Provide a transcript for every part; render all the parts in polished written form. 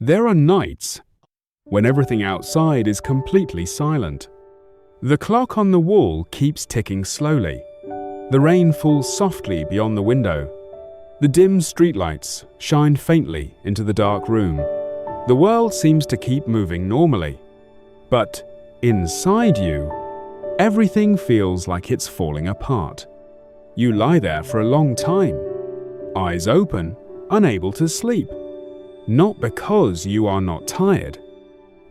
There are nights when everything outside is completely silent. The clock on the wall keeps ticking slowly. The rain falls softly beyond the window. The dim streetlights shine faintly into the dark room. The world seems to keep moving normally. But inside you, everything feels like it's falling apart. You lie there for a long time, eyes open, unable to sleep. Not because you are not tired,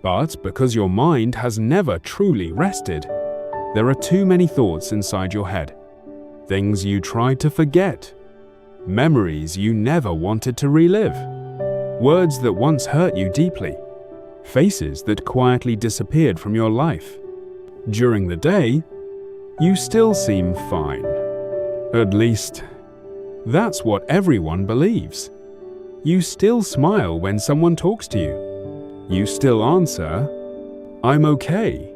but because your mind has never truly rested. There are too many thoughts inside your head. Things you tried to forget. Memories you never wanted to relive. Words that once hurt you deeply. Faces that quietly disappeared from your life. During the day, you still seem fine. At least, that's what everyone believes. You still smile when someone talks to you. You still answer, "I'm okay."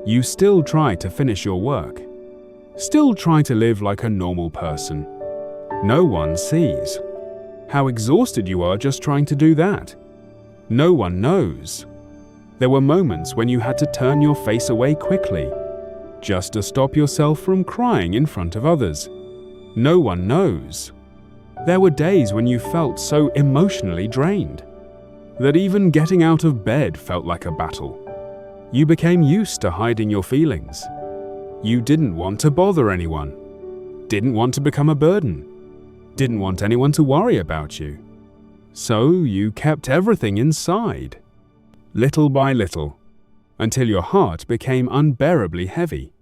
You still try to finish your work. Still try to live like a normal person. No one sees how exhausted you are just trying to do that. No one knows. There were moments when you had to turn your face away quickly, just to stop yourself from crying in front of others. No one knows. There were days when you felt so emotionally drained that even getting out of bed felt like a battle. You became used to hiding your feelings. You didn't want to bother anyone, didn't want to become a burden, didn't want anyone to worry about you. So you kept everything inside, little by little, until your heart became unbearably heavy.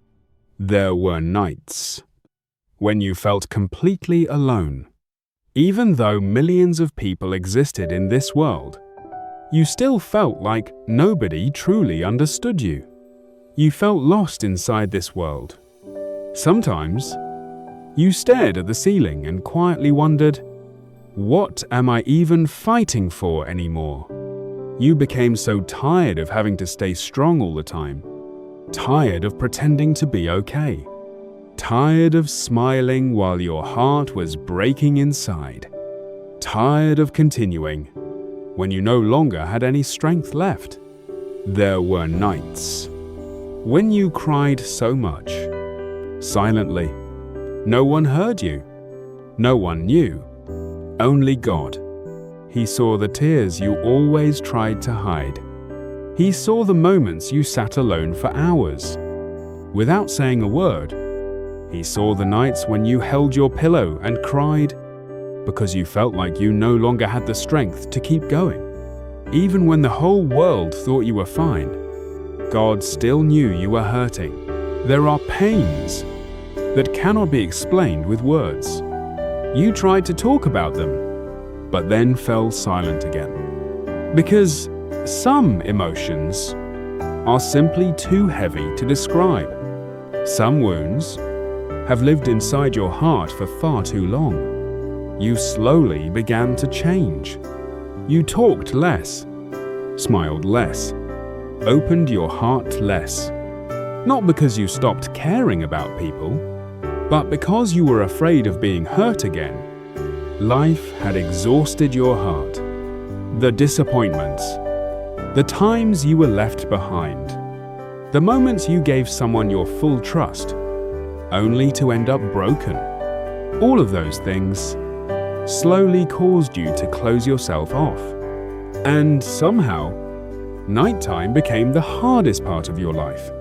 There were nights when you felt completely alone. Even though millions of people existed in this world, you still felt like nobody truly understood you. You felt lost inside this world. Sometimes, you stared at the ceiling and quietly wondered, what am I even fighting for anymore? You became so tired of having to stay strong all the time, tired of pretending to be okay, tired of smiling while your heart was breaking inside, tired of continuing when you no longer had any strength left. There were nights when you cried so much, silently. No one heard you. No one knew. Only God. He saw the tears you always tried to hide. He saw the moments you sat alone for hours, without saying a word. He saw the nights when you held your pillow and cried because you felt like you no longer had the strength to keep going. Even when the whole world thought you were fine, God still knew you were hurting. There are pains that cannot be explained with words. You tried to talk about them, but then fell silent again. Because some emotions are simply too heavy to describe. Some wounds have lived inside your heart for far too long. You slowly began to change. You talked less, smiled less, opened your heart less. Not because you stopped caring about people, but because you were afraid of being hurt again. Life had exhausted your heart. The disappointments, the times you were left behind, the moments you gave someone your full trust, only to end up broken. All of those things slowly caused you to close yourself off. And somehow, nighttime became the hardest part of your life.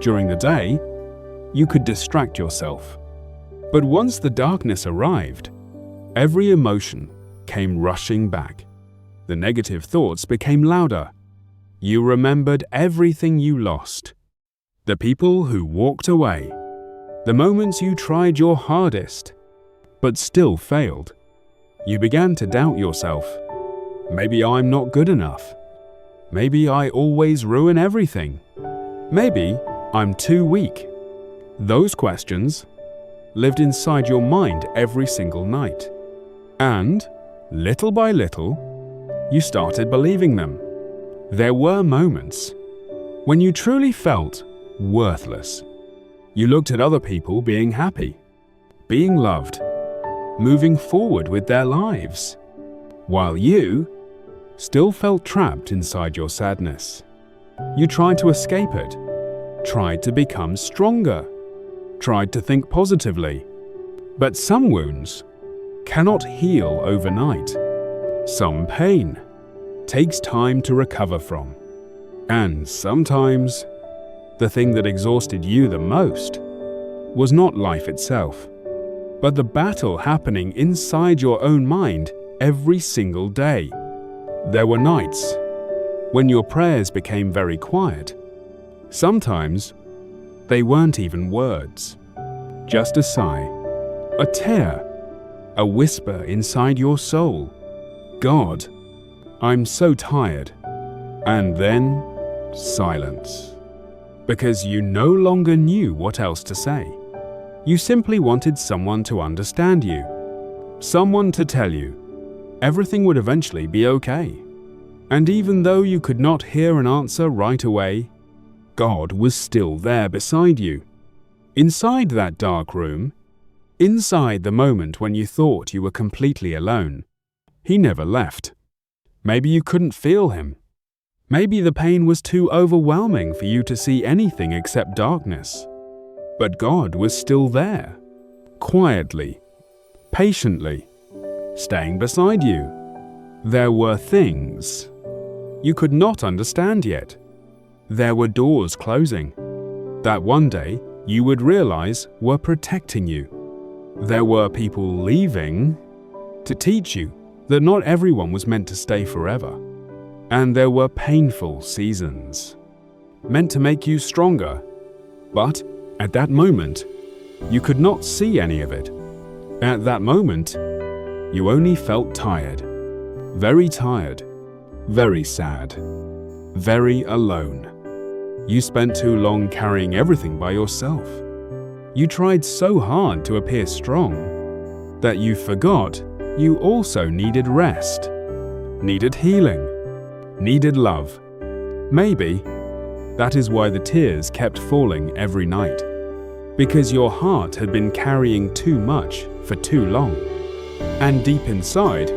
During the day, you could distract yourself. But once the darkness arrived, every emotion came rushing back. The negative thoughts became louder. You remembered everything you lost. The people who walked away. The moments you tried your hardest, but still failed. You began to doubt yourself. Maybe I'm not good enough. Maybe I always ruin everything. Maybe I'm too weak. Those questions lived inside your mind every single night. And, little by little, you started believing them. There were moments when you truly felt worthless. You looked at other people being happy, being loved, moving forward with their lives, while you still felt trapped inside your sadness. You tried to escape it, tried to become stronger, tried to think positively. But some wounds cannot heal overnight. Some pain takes time to recover from. And sometimes, the thing that exhausted you the most was not life itself, but the battle happening inside your own mind every single day. There were nights when your prayers became very quiet. Sometimes, they weren't even words, just a sigh, a tear, a whisper inside your soul. God, I'm so tired. And then, silence. Because you no longer knew what else to say. You simply wanted someone to understand you. Someone to tell you everything would eventually be okay. And even though you could not hear an answer right away, God was still there beside you. Inside that dark room, inside the moment when you thought you were completely alone, He never left. Maybe you couldn't feel Him. Maybe the pain was too overwhelming for you to see anything except darkness. But God was still there, quietly, patiently, staying beside you. There were things you could not understand yet. There were doors closing that one day you would realize were protecting you. There were people leaving to teach you that not everyone was meant to stay forever. And there were painful seasons, meant to make you stronger. But at that moment, you could not see any of it. At that moment, you only felt tired, very sad, very alone. You spent too long carrying everything by yourself. You tried so hard to appear strong that you forgot you also needed rest, needed healing, needed love. Maybe that is why the tears kept falling every night, because your heart had been carrying too much for too long. And deep inside,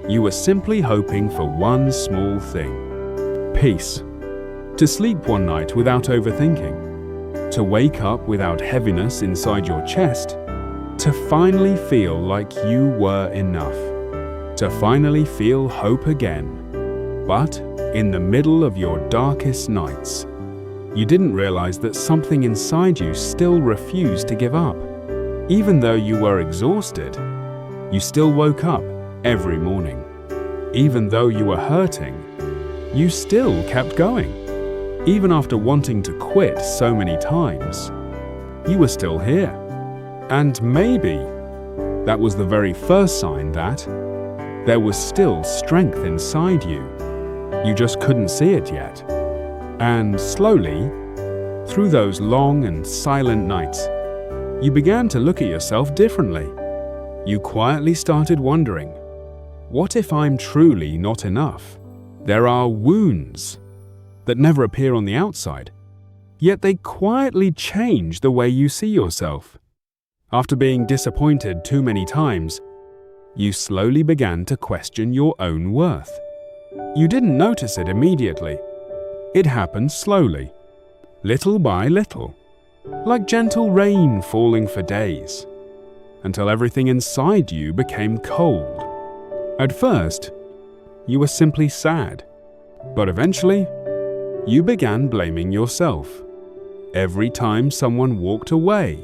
you were simply hoping for one small thing: peace. To sleep one night without overthinking, to wake up without heaviness inside your chest, to finally feel like you were enough, to finally feel hope again. But in the middle of your darkest nights, you didn't realize that something inside you still refused to give up. Even though you were exhausted, you still woke up every morning. Even though you were hurting, you still kept going. Even after wanting to quit so many times, you were still here. And maybe that was the very first sign that there was still strength inside you. You just couldn't see it yet. And slowly, through those long and silent nights, you began to look at yourself differently. You quietly started wondering, what if I'm truly not enough? There are wounds that never appear on the outside, yet they quietly change the way you see yourself. After being disappointed too many times, you slowly began to question your own worth. You didn't notice it immediately. It happened slowly, little by little, like gentle rain falling for days, until everything inside you became cold. At first, you were simply sad, but eventually, you began blaming yourself. Every time someone walked away,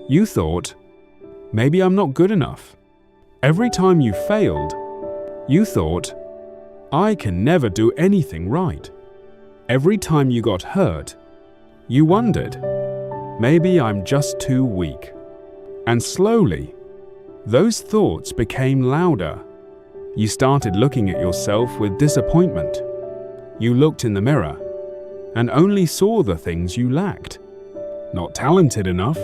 you thought, maybe I'm not good enough. Every time you failed, you thought, I can never do anything right. Every time you got hurt, you wondered, maybe I'm just too weak. And slowly, those thoughts became louder. You started looking at yourself with disappointment. You looked in the mirror and only saw the things you lacked. Not talented enough,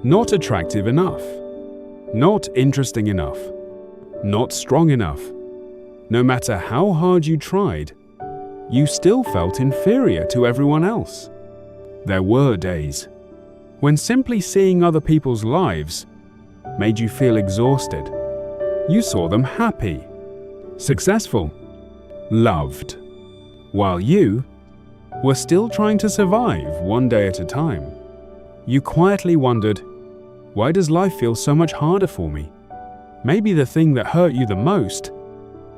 not attractive enough, not interesting enough, not strong enough. No matter how hard you tried, you still felt inferior to everyone else. There were days when simply seeing other people's lives made you feel exhausted. You saw them happy, successful, loved, while you were still trying to survive one day at a time. You quietly wondered, why does life feel so much harder for me? Maybe the thing that hurt you the most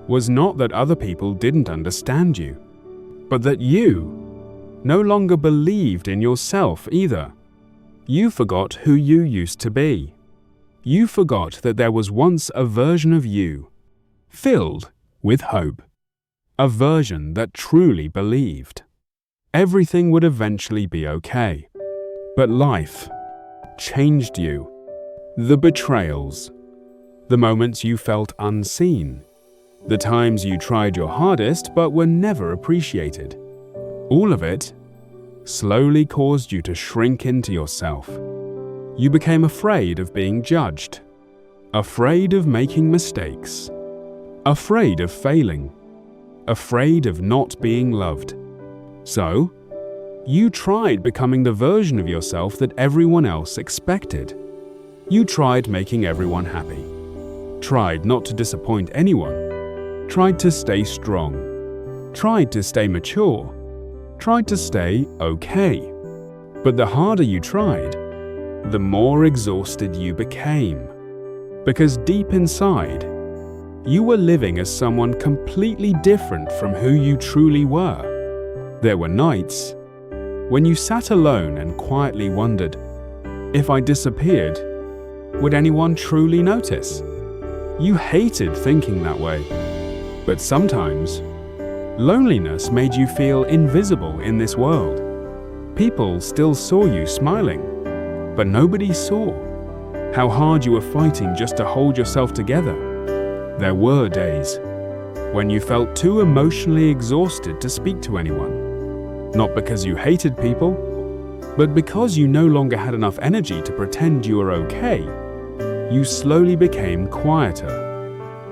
was not that other people didn't understand you, but that you no longer believed in yourself either. You forgot who you used to be. You forgot that there was once a version of you filled with hope, a version that truly believed everything would eventually be okay. But life changed you. The betrayals, the moments you felt unseen, the times you tried your hardest but were never appreciated. All of it slowly caused you to shrink into yourself. You became afraid of being judged, afraid of making mistakes, afraid of failing, afraid of not being loved. So, you tried becoming the version of yourself that everyone else expected. You tried making everyone happy, tried not to disappoint anyone, tried to stay strong, tried to stay mature, tried to stay okay. But the harder you tried, the more exhausted you became. Because deep inside, you were living as someone completely different from who you truly were. There were nights when you sat alone and quietly wondered, if I disappeared, would anyone truly notice? You hated thinking that way. But sometimes, loneliness made you feel invisible in this world. People still saw you smiling, but nobody saw how hard you were fighting just to hold yourself together. There were days when you felt too emotionally exhausted to speak to anyone, not because you hated people, but because you no longer had enough energy to pretend you were okay. You slowly became quieter.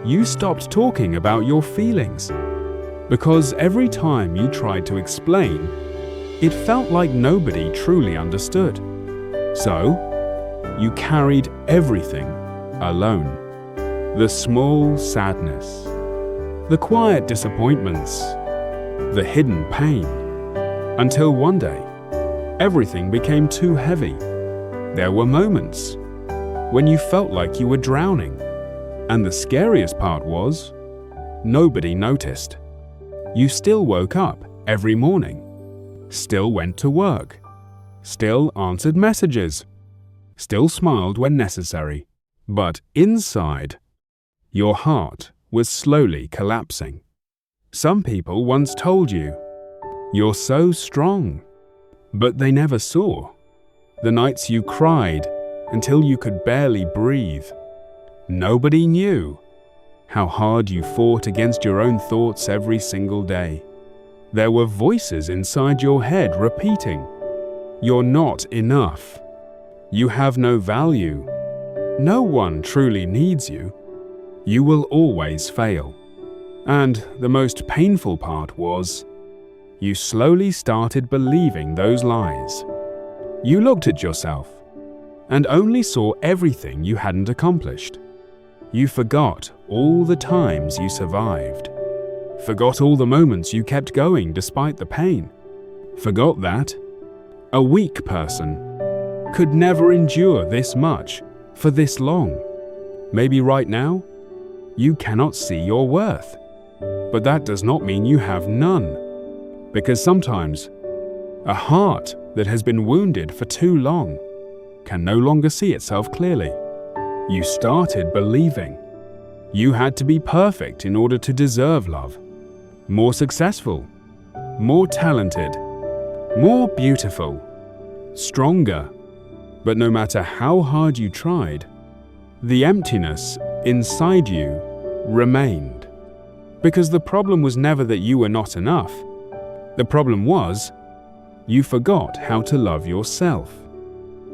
You stopped talking about your feelings, because every time you tried to explain, it felt like nobody truly understood. So, you carried everything alone. The small sadness, the quiet disappointments, the hidden pain, until one day, everything became too heavy. There were moments when you felt like you were drowning, and the scariest part was, nobody noticed. You still woke up every morning, still went to work, still answered messages, still smiled when necessary, but inside, your heart was slowly collapsing. Some people once told you, "You're so strong," but they never saw the nights you cried until you could barely breathe. Nobody knew how hard you fought against your own thoughts every single day. There were voices inside your head repeating, "You're not enough. You have no value. No one truly needs you. You will always fail." And the most painful part was, you slowly started believing those lies. You looked at yourself and only saw everything you hadn't accomplished. You forgot all the times you survived, forgot all the moments you kept going despite the pain, forgot that a weak person could never endure this much for this long. Maybe right now, you cannot see your worth, but that does not mean you have none, because sometimes a heart that has been wounded for too long can no longer see itself clearly. You started believing you had to be perfect in order to deserve love, more successful, more talented, more beautiful, stronger. But no matter how hard you tried, the emptiness inside you remained. Because the problem was never that you were not enough. The problem was, you forgot how to love yourself.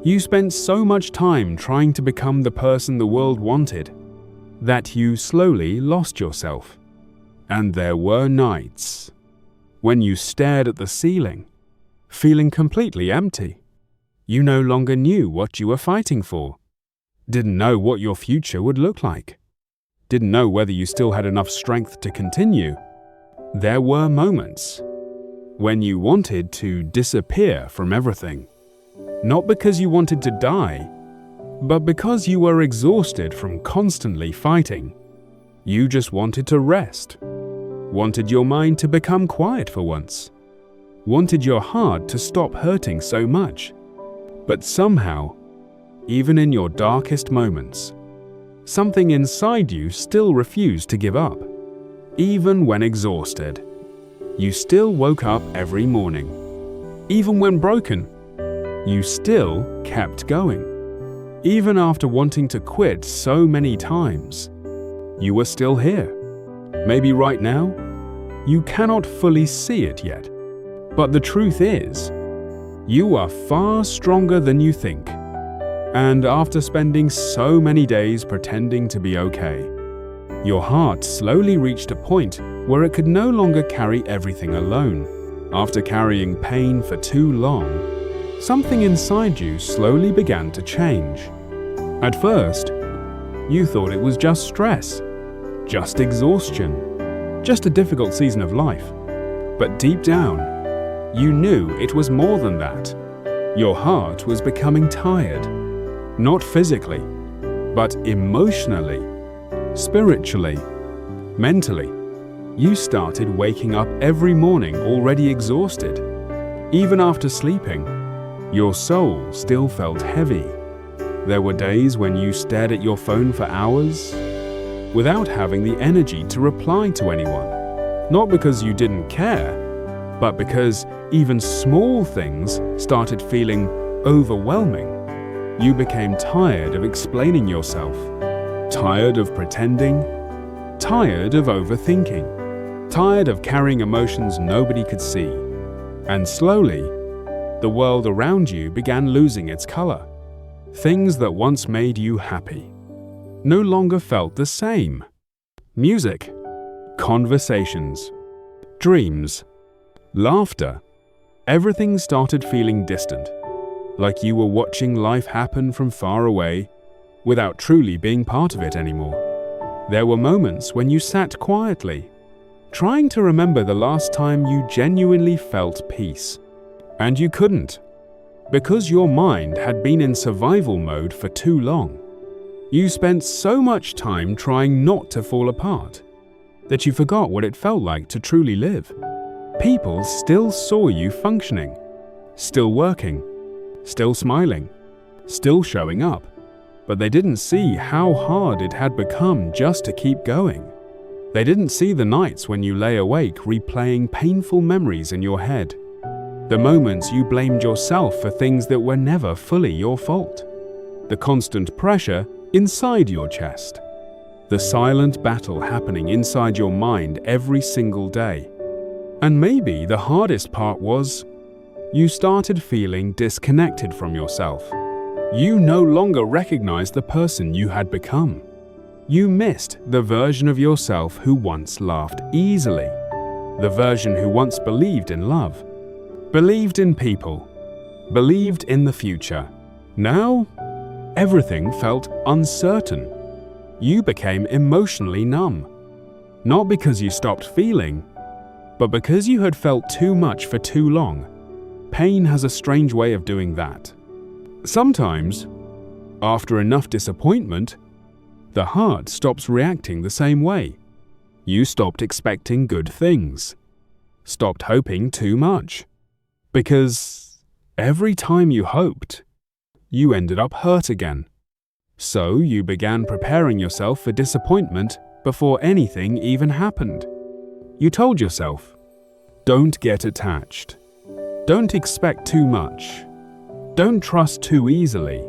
You spent so much time trying to become the person the world wanted that you slowly lost yourself. And there were nights when you stared at the ceiling, feeling completely empty. You no longer knew what you were fighting for, didn't know what your future would look like, didn't know whether you still had enough strength to continue. There were moments when you wanted to disappear from everything, not because you wanted to die, but because you were exhausted from constantly fighting. You just wanted to rest, wanted your mind to become quiet for once, wanted your heart to stop hurting so much. But somehow, even in your darkest moments, something inside you still refused to give up. Even when exhausted, you still woke up every morning. Even when broken, you still kept going. Even after wanting to quit so many times, you were still here. Maybe right now, you cannot fully see it yet. But the truth is, you are far stronger than you think. And after spending so many days pretending to be okay, your heart slowly reached a point where it could no longer carry everything alone. After carrying pain for too long, something inside you slowly began to change. At first, you thought it was just stress, just exhaustion, just a difficult season of life. But deep down, you knew it was more than that. Your heart was becoming tired, not physically, but emotionally, spiritually, mentally. You started waking up every morning already exhausted. Even after sleeping, your soul still felt heavy. There were days when you stared at your phone for hours without having the energy to reply to anyone. Not because you didn't care, but because even small things started feeling overwhelming. You became tired of explaining yourself, tired of pretending, tired of overthinking, tired of carrying emotions nobody could see. And slowly, the world around you began losing its color. Things that once made you happy no longer felt the same. Music, conversations, dreams, laughter, everything started feeling distant, like you were watching life happen from far away without truly being part of it anymore. There were moments when you sat quietly, trying to remember the last time you genuinely felt peace. And you couldn't, because your mind had been in survival mode for too long. You spent so much time trying not to fall apart that you forgot what it felt like to truly live. People still saw you functioning, still working, still smiling, still showing up, but they didn't see how hard it had become just to keep going. They didn't see the nights when you lay awake replaying painful memories in your head, the moments you blamed yourself for things that were never fully your fault, the constant pressure inside your chest, the silent battle happening inside your mind every single day. And maybe the hardest part was, you started feeling disconnected from yourself. You no longer recognized the person you had become. You missed the version of yourself who once laughed easily, the version who once believed in love, believed in people, believed in the future. Now, everything felt uncertain. You became emotionally numb, not because you stopped feeling, but because you had felt too much for too long. Pain has a strange way of doing that. Sometimes, after enough disappointment, the heart stops reacting the same way. You stopped expecting good things, stopped hoping too much, because every time you hoped, you ended up hurt again. So you began preparing yourself for disappointment before anything even happened. You told yourself, don't get attached. Don't expect too much. Don't trust too easily.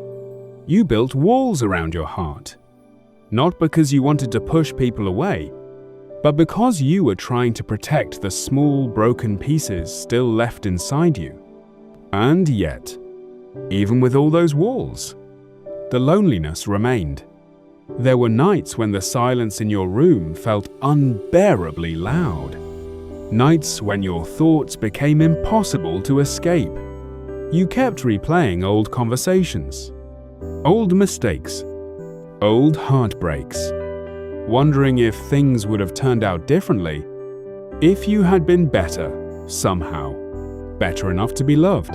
You built walls around your heart, not because you wanted to push people away, but because you were trying to protect the small broken pieces still left inside you. And yet, even with all those walls, the loneliness remained. There were nights when the silence in your room felt unbearably loud. Nights when your thoughts became impossible to escape. You kept replaying old conversations, old mistakes, old heartbreaks, wondering if things would have turned out differently, If you had been better, somehow, better enough to be loved,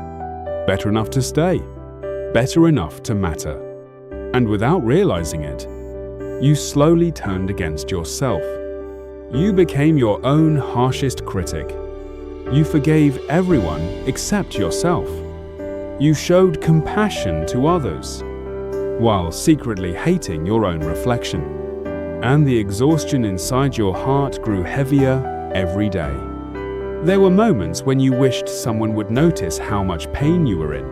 better enough to stay, better enough to matter, and without realizing it, you slowly turned against yourself. You became your own harshest critic. You forgave everyone except yourself. You showed compassion to others, while secretly hating your own reflection. And the exhaustion inside your heart grew heavier every day. There were moments when you wished someone would notice how much pain you were in.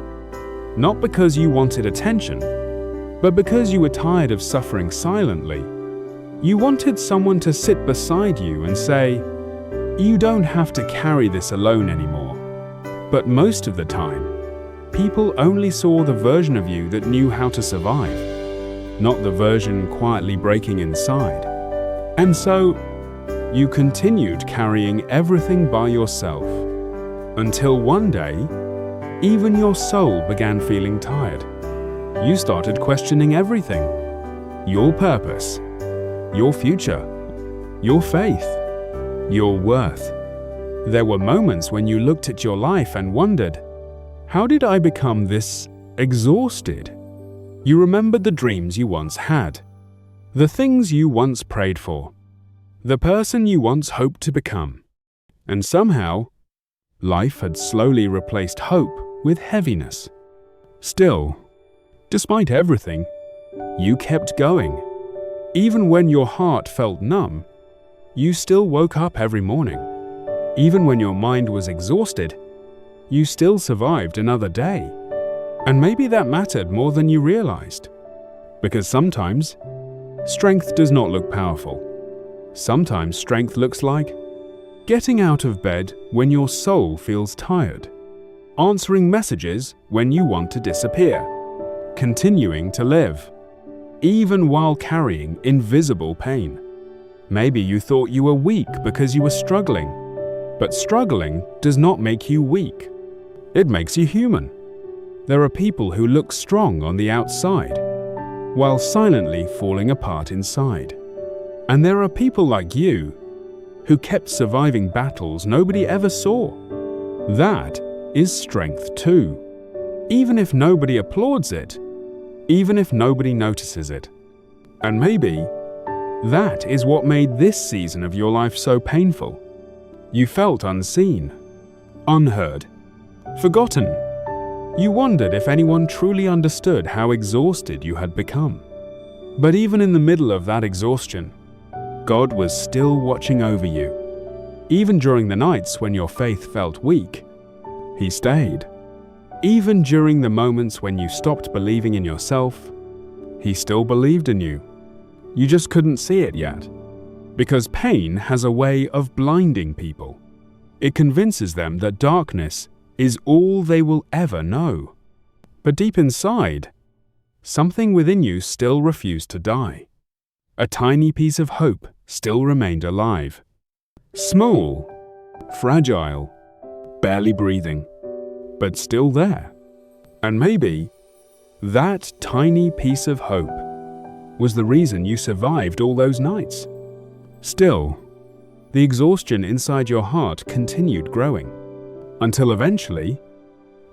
Not because you wanted attention, but because you were tired of suffering silently. You wanted someone to sit beside you and say, "You don't have to carry this alone anymore." But most of the time, people only saw the version of you that knew how to survive, not the version quietly breaking inside. And so, you continued carrying everything by yourself, until one day, even your soul began feeling tired. You started questioning everything: your purpose, your future, your faith, your worth. There were moments when you looked at your life and wondered, how did I become this exhausted? You remembered the dreams you once had, the things you once prayed for, the person you once hoped to become. And somehow, life had slowly replaced hope with heaviness. Still, despite everything, you kept going. Even when your heart felt numb, you still woke up every morning. Even when your mind was exhausted, you still survived another day. And maybe that mattered more than you realized. Because sometimes, strength does not look powerful. Sometimes strength looks like getting out of bed when your soul feels tired, answering messages when you want to disappear, continuing to live, even while carrying invisible pain. Maybe you thought you were weak because you were struggling, but struggling does not make you weak. It makes you human. There are people who look strong on the outside, while silently falling apart inside. And there are people like you who kept surviving battles nobody ever saw. That is strength too, even if nobody applauds it, even if nobody notices it. And maybe that is what made this season of your life so painful. You felt unseen, unheard, forgotten. You wondered if anyone truly understood how exhausted you had become. But even in the middle of that exhaustion, God was still watching over you. Even during the nights when your faith felt weak, He stayed. Even during the moments when you stopped believing in yourself, He still believed in you. You just couldn't see it yet. Because pain has a way of blinding people. It convinces them that darkness is all they will ever know. But deep inside, something within you still refused to die. A tiny piece of hope still remained alive. Small, fragile, barely breathing, but still there. And maybe that tiny piece of hope was the reason you survived all those nights. Still, the exhaustion inside your heart continued growing, until eventually,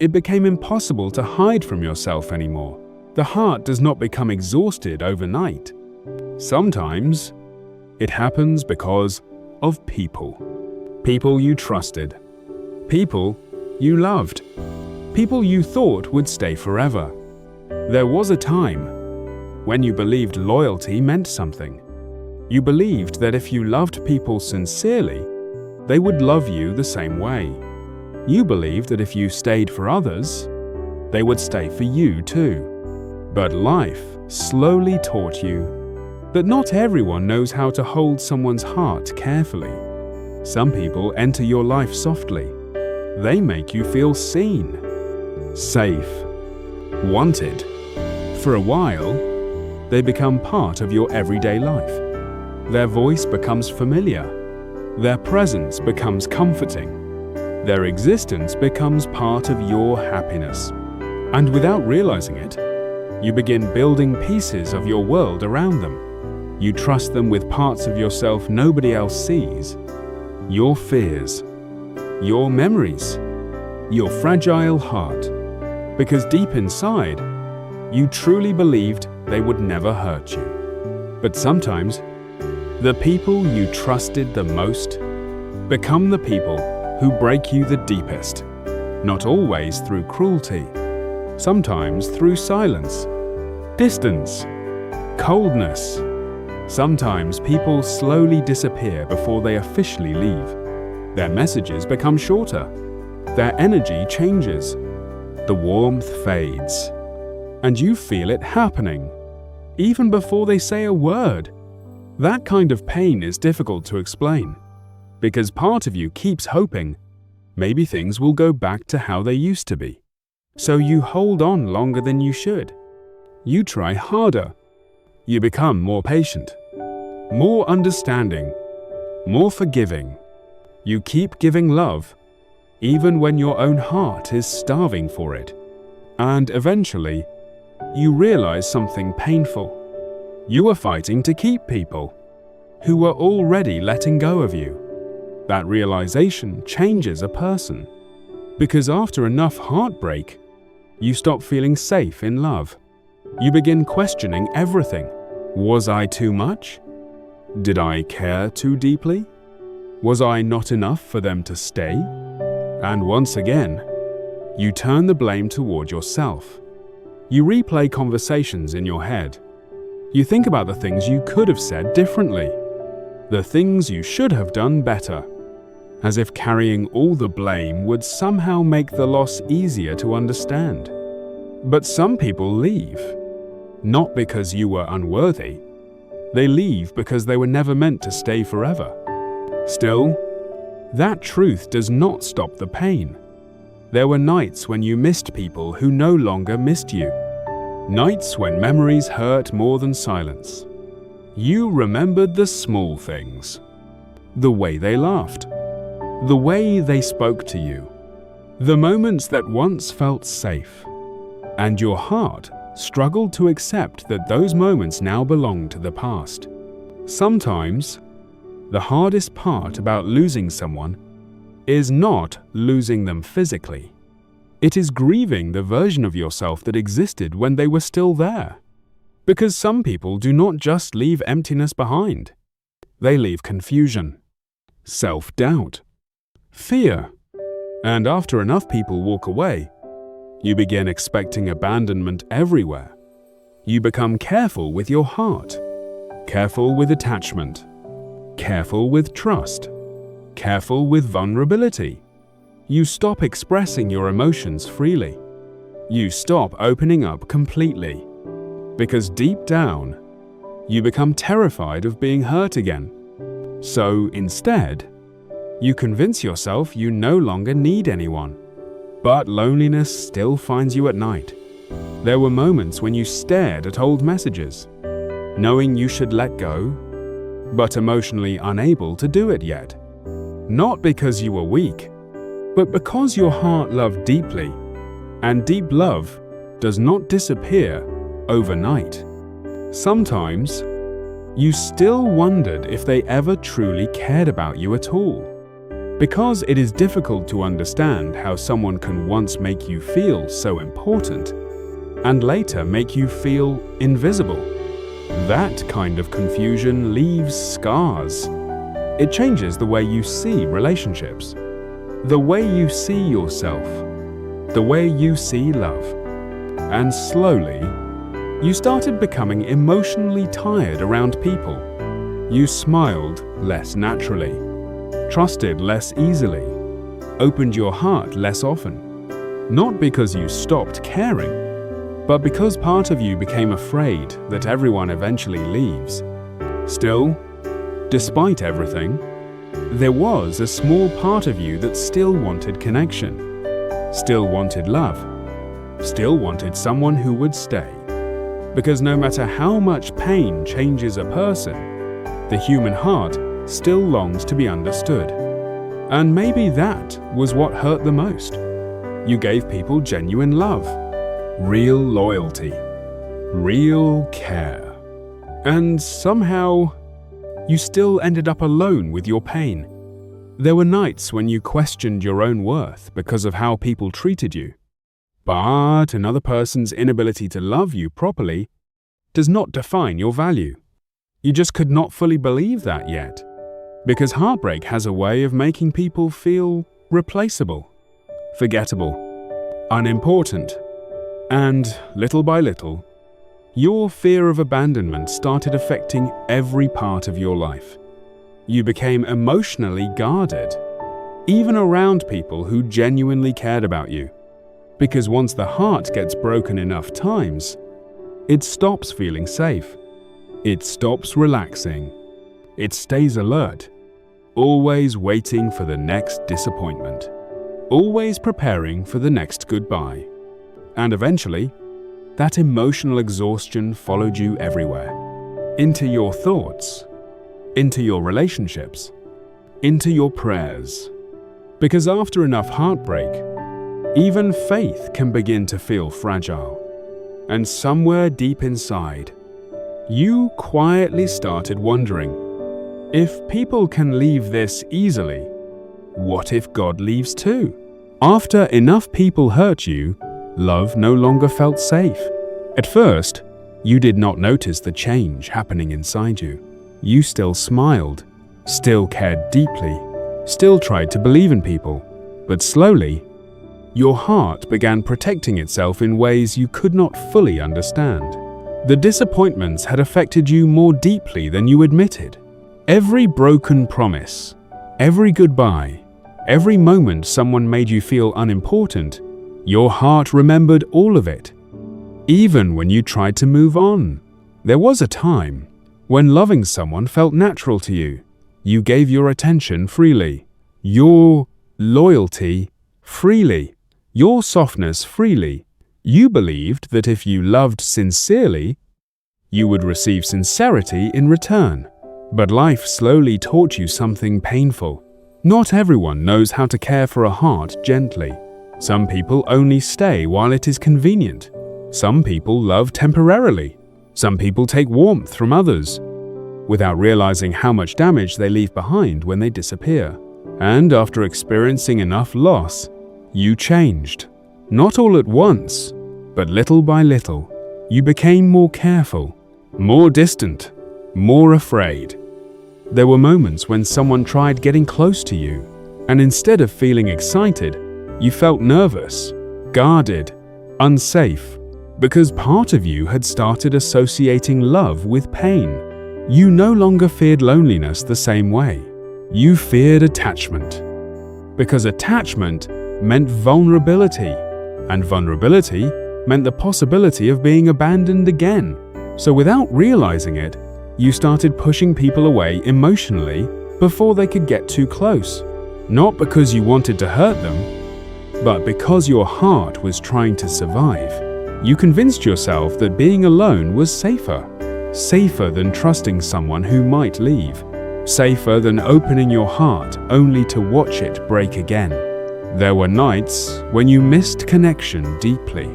it became impossible to hide from yourself anymore. The heart does not become exhausted overnight. Sometimes, it happens because of people. People you trusted. People you loved. People you thought would stay forever. There was a time when you believed loyalty meant something. You believed that if you loved people sincerely, they would love you the same way. You believed that if you stayed for others, they would stay for you too. But life slowly taught you that not everyone knows how to hold someone's heart carefully. Some people enter your life softly. They make you feel seen, safe, wanted. For a while, they become part of your everyday life. Their voice becomes familiar. Their presence becomes comforting. Their existence becomes part of your happiness. And without realizing it, you begin building pieces of your world around them. You trust them with parts of yourself nobody else sees. your fears, your memories, your fragile heart, because deep inside, you truly believed they would never hurt you. But sometimes, the people you trusted the most become the people who break you the deepest, not always through cruelty, sometimes through silence, distance, coldness. Sometimes people slowly disappear before they officially leave. Their messages become shorter, their energy changes, the warmth fades, and you feel it happening, even before they say a word. That kind of pain is difficult to explain, because part of you keeps hoping maybe things will go back to how they used to be. So you hold on longer than you should. You try harder. You become more patient, more understanding, more forgiving. You keep giving love, even when your own heart is starving for it. And eventually, you realize something painful. You are fighting to keep people who are already letting go of you. That realization changes a person, because after enough heartbreak, you stop feeling safe in love. You begin questioning everything. Was I too much? Did I care too deeply? Was I not enough for them to stay? And once again, you turn the blame toward yourself. You replay conversations in your head. You think about the things you could have said differently, the things you should have done better, as if carrying all the blame would somehow make the loss easier to understand. But some people leave, not because you were unworthy. They leave because they were never meant to stay forever. Still, that truth does not stop the pain. There were nights when you missed people who no longer missed you. Nights when memories hurt more than silence. You remembered the small things. The way they laughed. The way they spoke to you. The moments that once felt safe. And your heart struggled to accept that those moments now belong to the past. Sometimes, the hardest part about losing someone is not losing them physically. It is grieving the version of yourself that existed when they were still there. Because some people do not just leave emptiness behind. They leave confusion, self-doubt, fear. And after enough people walk away, you begin expecting abandonment everywhere. You become careful with your heart, careful with attachment, careful with trust, careful with vulnerability. You stop expressing your emotions freely. You stop opening up completely. Because deep down, you become terrified of being hurt again. So instead, you convince yourself you no longer need anyone. But loneliness still finds you at night. There were moments when you stared at old messages, knowing you should let go, but emotionally unable to do it yet. Not because you were weak, but because your heart loved deeply, and deep love does not disappear overnight. Sometimes, you still wondered if they ever truly cared about you at all. Because it is difficult to understand how someone can once make you feel so important, and later make you feel invisible. That kind of confusion leaves scars. It changes the way you see relationships, the way you see yourself, the way you see love. And slowly, you started becoming emotionally tired around people. You smiled less naturally, trusted less easily, opened your heart less often. Not because you stopped caring, but because part of you became afraid that everyone eventually leaves. Still, despite everything, there was a small part of you that still wanted connection, still wanted love, still wanted someone who would stay. Because no matter how much pain changes a person, the human heart still longs to be understood. And maybe that was what hurt the most. You gave people genuine love, real loyalty, real care. And somehow, you still ended up alone with your pain. There were nights when you questioned your own worth because of how people treated you. But another person's inability to love you properly does not define your value. You just could not fully believe that yet, because heartbreak has a way of making people feel replaceable, forgettable, unimportant. And little by little, your fear of abandonment started affecting every part of your life. You became emotionally guarded, even around people who genuinely cared about you. Because once the heart gets broken enough times, it stops feeling safe. It stops relaxing. It stays alert, always waiting for the next disappointment, always preparing for the next goodbye. And eventually, that emotional exhaustion followed you everywhere. Into your thoughts, into your relationships, into your prayers. Because after enough heartbreak, even faith can begin to feel fragile. And somewhere deep inside, you quietly started wondering, if people can leave this easily, what if God leaves too? After enough people hurt you, love no longer felt safe. At first, you did not notice the change happening inside you. You still smiled, still cared deeply, still tried to believe in people. But slowly, your heart began protecting itself in ways you could not fully understand. The disappointments had affected you more deeply than you admitted. Every broken promise, every goodbye, every moment someone made you feel unimportant, your heart remembered all of it. Even when you tried to move on, there was a time when loving someone felt natural to you. You gave your attention freely, your loyalty freely, your softness freely. You believed that if you loved sincerely, you would receive sincerity in return. But life slowly taught you something painful. Not everyone knows how to care for a heart gently. Some people only stay while it is convenient. Some people love temporarily. Some people take warmth from others, without realizing how much damage they leave behind when they disappear. And after experiencing enough loss, you changed. Not all at once, but little by little. You became more careful, more distant, more afraid. There were moments when someone tried getting close to you, and instead of feeling excited, you felt nervous, guarded, unsafe, because part of you had started associating love with pain. You no longer feared loneliness the same way. You feared attachment, because attachment meant vulnerability, and vulnerability meant the possibility of being abandoned again. So without realizing it, you started pushing people away emotionally before they could get too close. Not because you wanted to hurt them, but because your heart was trying to survive. You convinced yourself that being alone was safer than trusting someone who might leave, safer than opening your heart only to watch it break again. There were nights when you missed connection deeply,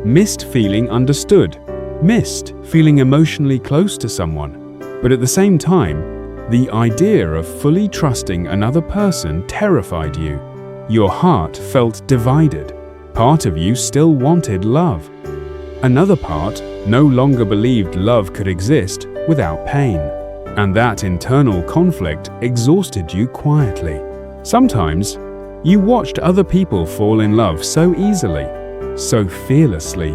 missed feeling understood, missed feeling emotionally close to someone. But at the same time, the idea of fully trusting another person terrified you. Your heart felt divided. Part of you still wanted love. Another part no longer believed love could exist without pain. And that internal conflict exhausted you quietly. Sometimes, you watched other people fall in love so easily, so fearlessly,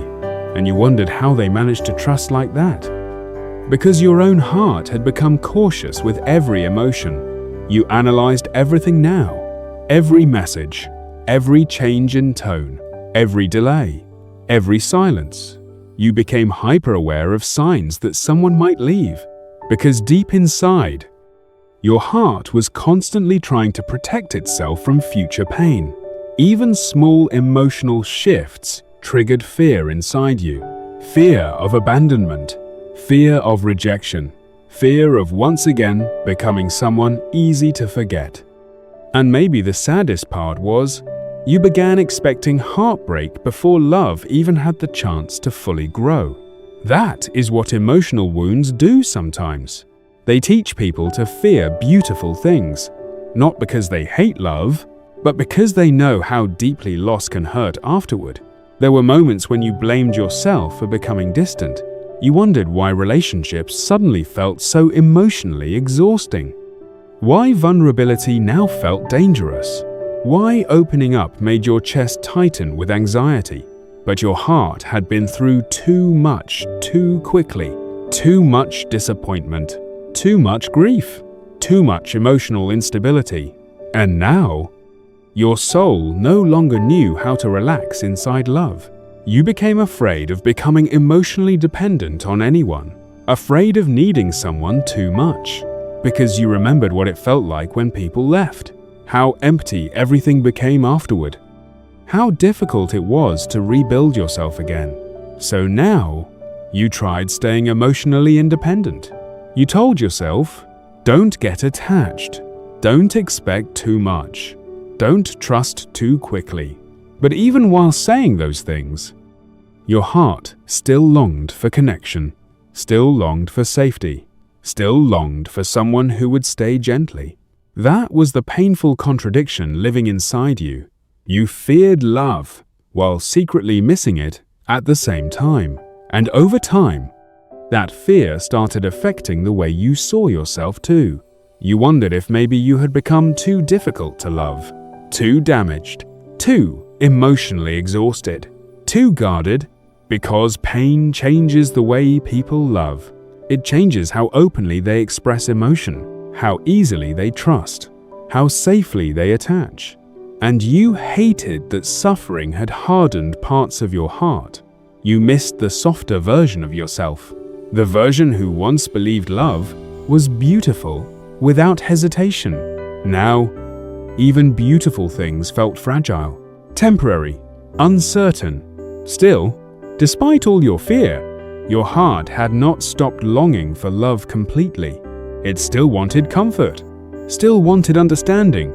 and you wondered how they managed to trust like that. Because your own heart had become cautious with every emotion, you analyzed everything now, every message, every change in tone, every delay, every silence. You became hyper-aware of signs that someone might leave, because deep inside, your heart was constantly trying to protect itself from future pain. Even small emotional shifts triggered fear inside you. Fear of abandonment, fear of rejection, fear of once again becoming someone easy to forget. And maybe the saddest part was, you began expecting heartbreak before love even had the chance to fully grow. That is what emotional wounds do sometimes. They teach people to fear beautiful things, not because they hate love, but because they know how deeply loss can hurt afterward. There were moments when you blamed yourself for becoming distant. You wondered why relationships suddenly felt so emotionally exhausting. Why vulnerability now felt dangerous. Why opening up made your chest tighten with anxiety. But your heart had been through too much too quickly. Too much disappointment. Too much grief. Too much emotional instability. And now, your soul no longer knew how to relax inside love. You became afraid of becoming emotionally dependent on anyone, afraid of needing someone too much, because you remembered what it felt like when people left, how empty everything became afterward, how difficult it was to rebuild yourself again. So now, you tried staying emotionally independent. You told yourself, don't get attached, don't expect too much. Don't trust too quickly. But even while saying those things, your heart still longed for connection, still longed for safety, still longed for someone who would stay gently. That was the painful contradiction living inside you. You feared love while secretly missing it at the same time. And over time, that fear started affecting the way you saw yourself too. You wondered if maybe you had become too difficult to love. Too damaged, too emotionally exhausted, too guarded, because pain changes the way people love. It changes how openly they express emotion, how easily they trust, how safely they attach. And you hated that suffering had hardened parts of your heart. You missed the softer version of yourself, the version who once believed love was beautiful without hesitation. Now, even beautiful things felt fragile, temporary, uncertain. Still, despite all your fear, your heart had not stopped longing for love completely. It still wanted comfort, still wanted understanding,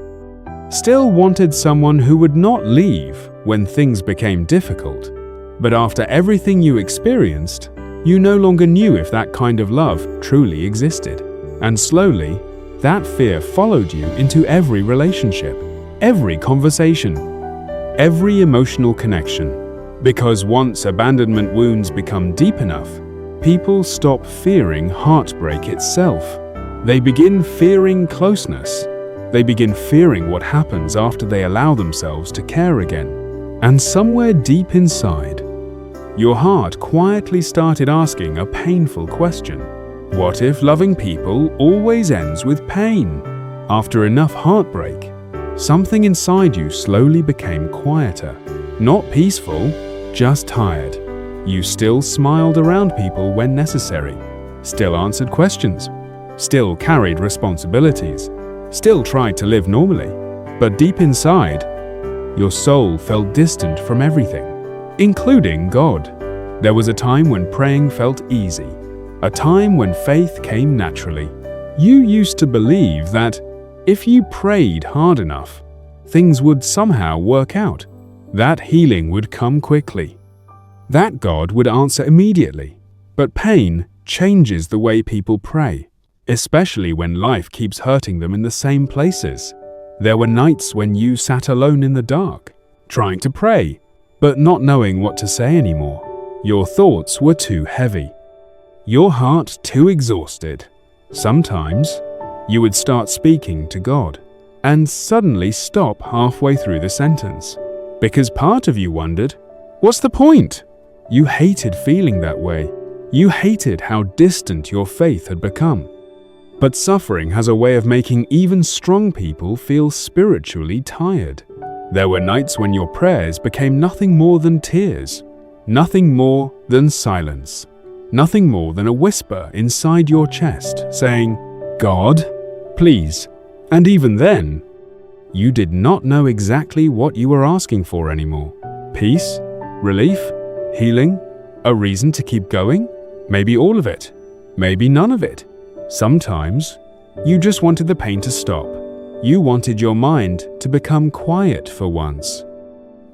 still wanted someone who would not leave when things became difficult. But after everything you experienced, you no longer knew if that kind of love truly existed. And slowly, that fear followed you into every relationship, every conversation, every emotional connection. Because once abandonment wounds become deep enough, people stop fearing heartbreak itself. They begin fearing closeness. They begin fearing what happens after they allow themselves to care again. And somewhere deep inside, your heart quietly started asking a painful question. What if loving people always ends with pain? After enough heartbreak, something inside you slowly became quieter. Not peaceful, just tired. You still smiled around people when necessary, still answered questions, still carried responsibilities, still tried to live normally. But deep inside, your soul felt distant from everything, including God. There was a time when praying felt easy. A time when faith came naturally. You used to believe that if you prayed hard enough, things would somehow work out, that healing would come quickly, that God would answer immediately. But pain changes the way people pray, especially when life keeps hurting them in the same places. There were nights when you sat alone in the dark, trying to pray, but not knowing what to say anymore. Your thoughts were too heavy. Your heart too exhausted. Sometimes, you would start speaking to God and suddenly stop halfway through the sentence. Because part of you wondered, what's the point? You hated feeling that way. You hated how distant your faith had become. But suffering has a way of making even strong people feel spiritually tired. There were nights when your prayers became nothing more than tears, nothing more than silence. Nothing more than a whisper inside your chest saying, God, please. And even then, you did not know exactly what you were asking for anymore. Peace? Relief? Healing? A reason to keep going? Maybe all of it. Maybe none of it. Sometimes, you just wanted the pain to stop. You wanted your mind to become quiet for once.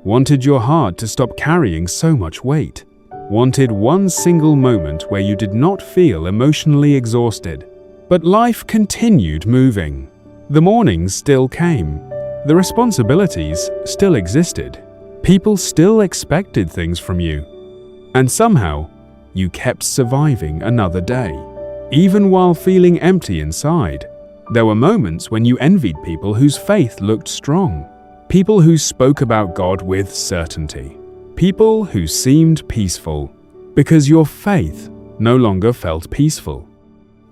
Wanted your heart to stop carrying so much weight. Wanted one single moment where you did not feel emotionally exhausted. But life continued moving. The mornings still came. The responsibilities still existed. People still expected things from you. And somehow, you kept surviving another day. Even while feeling empty inside, there were moments when you envied people whose faith looked strong. People who spoke about God with certainty. People who seemed peaceful, because your faith no longer felt peaceful.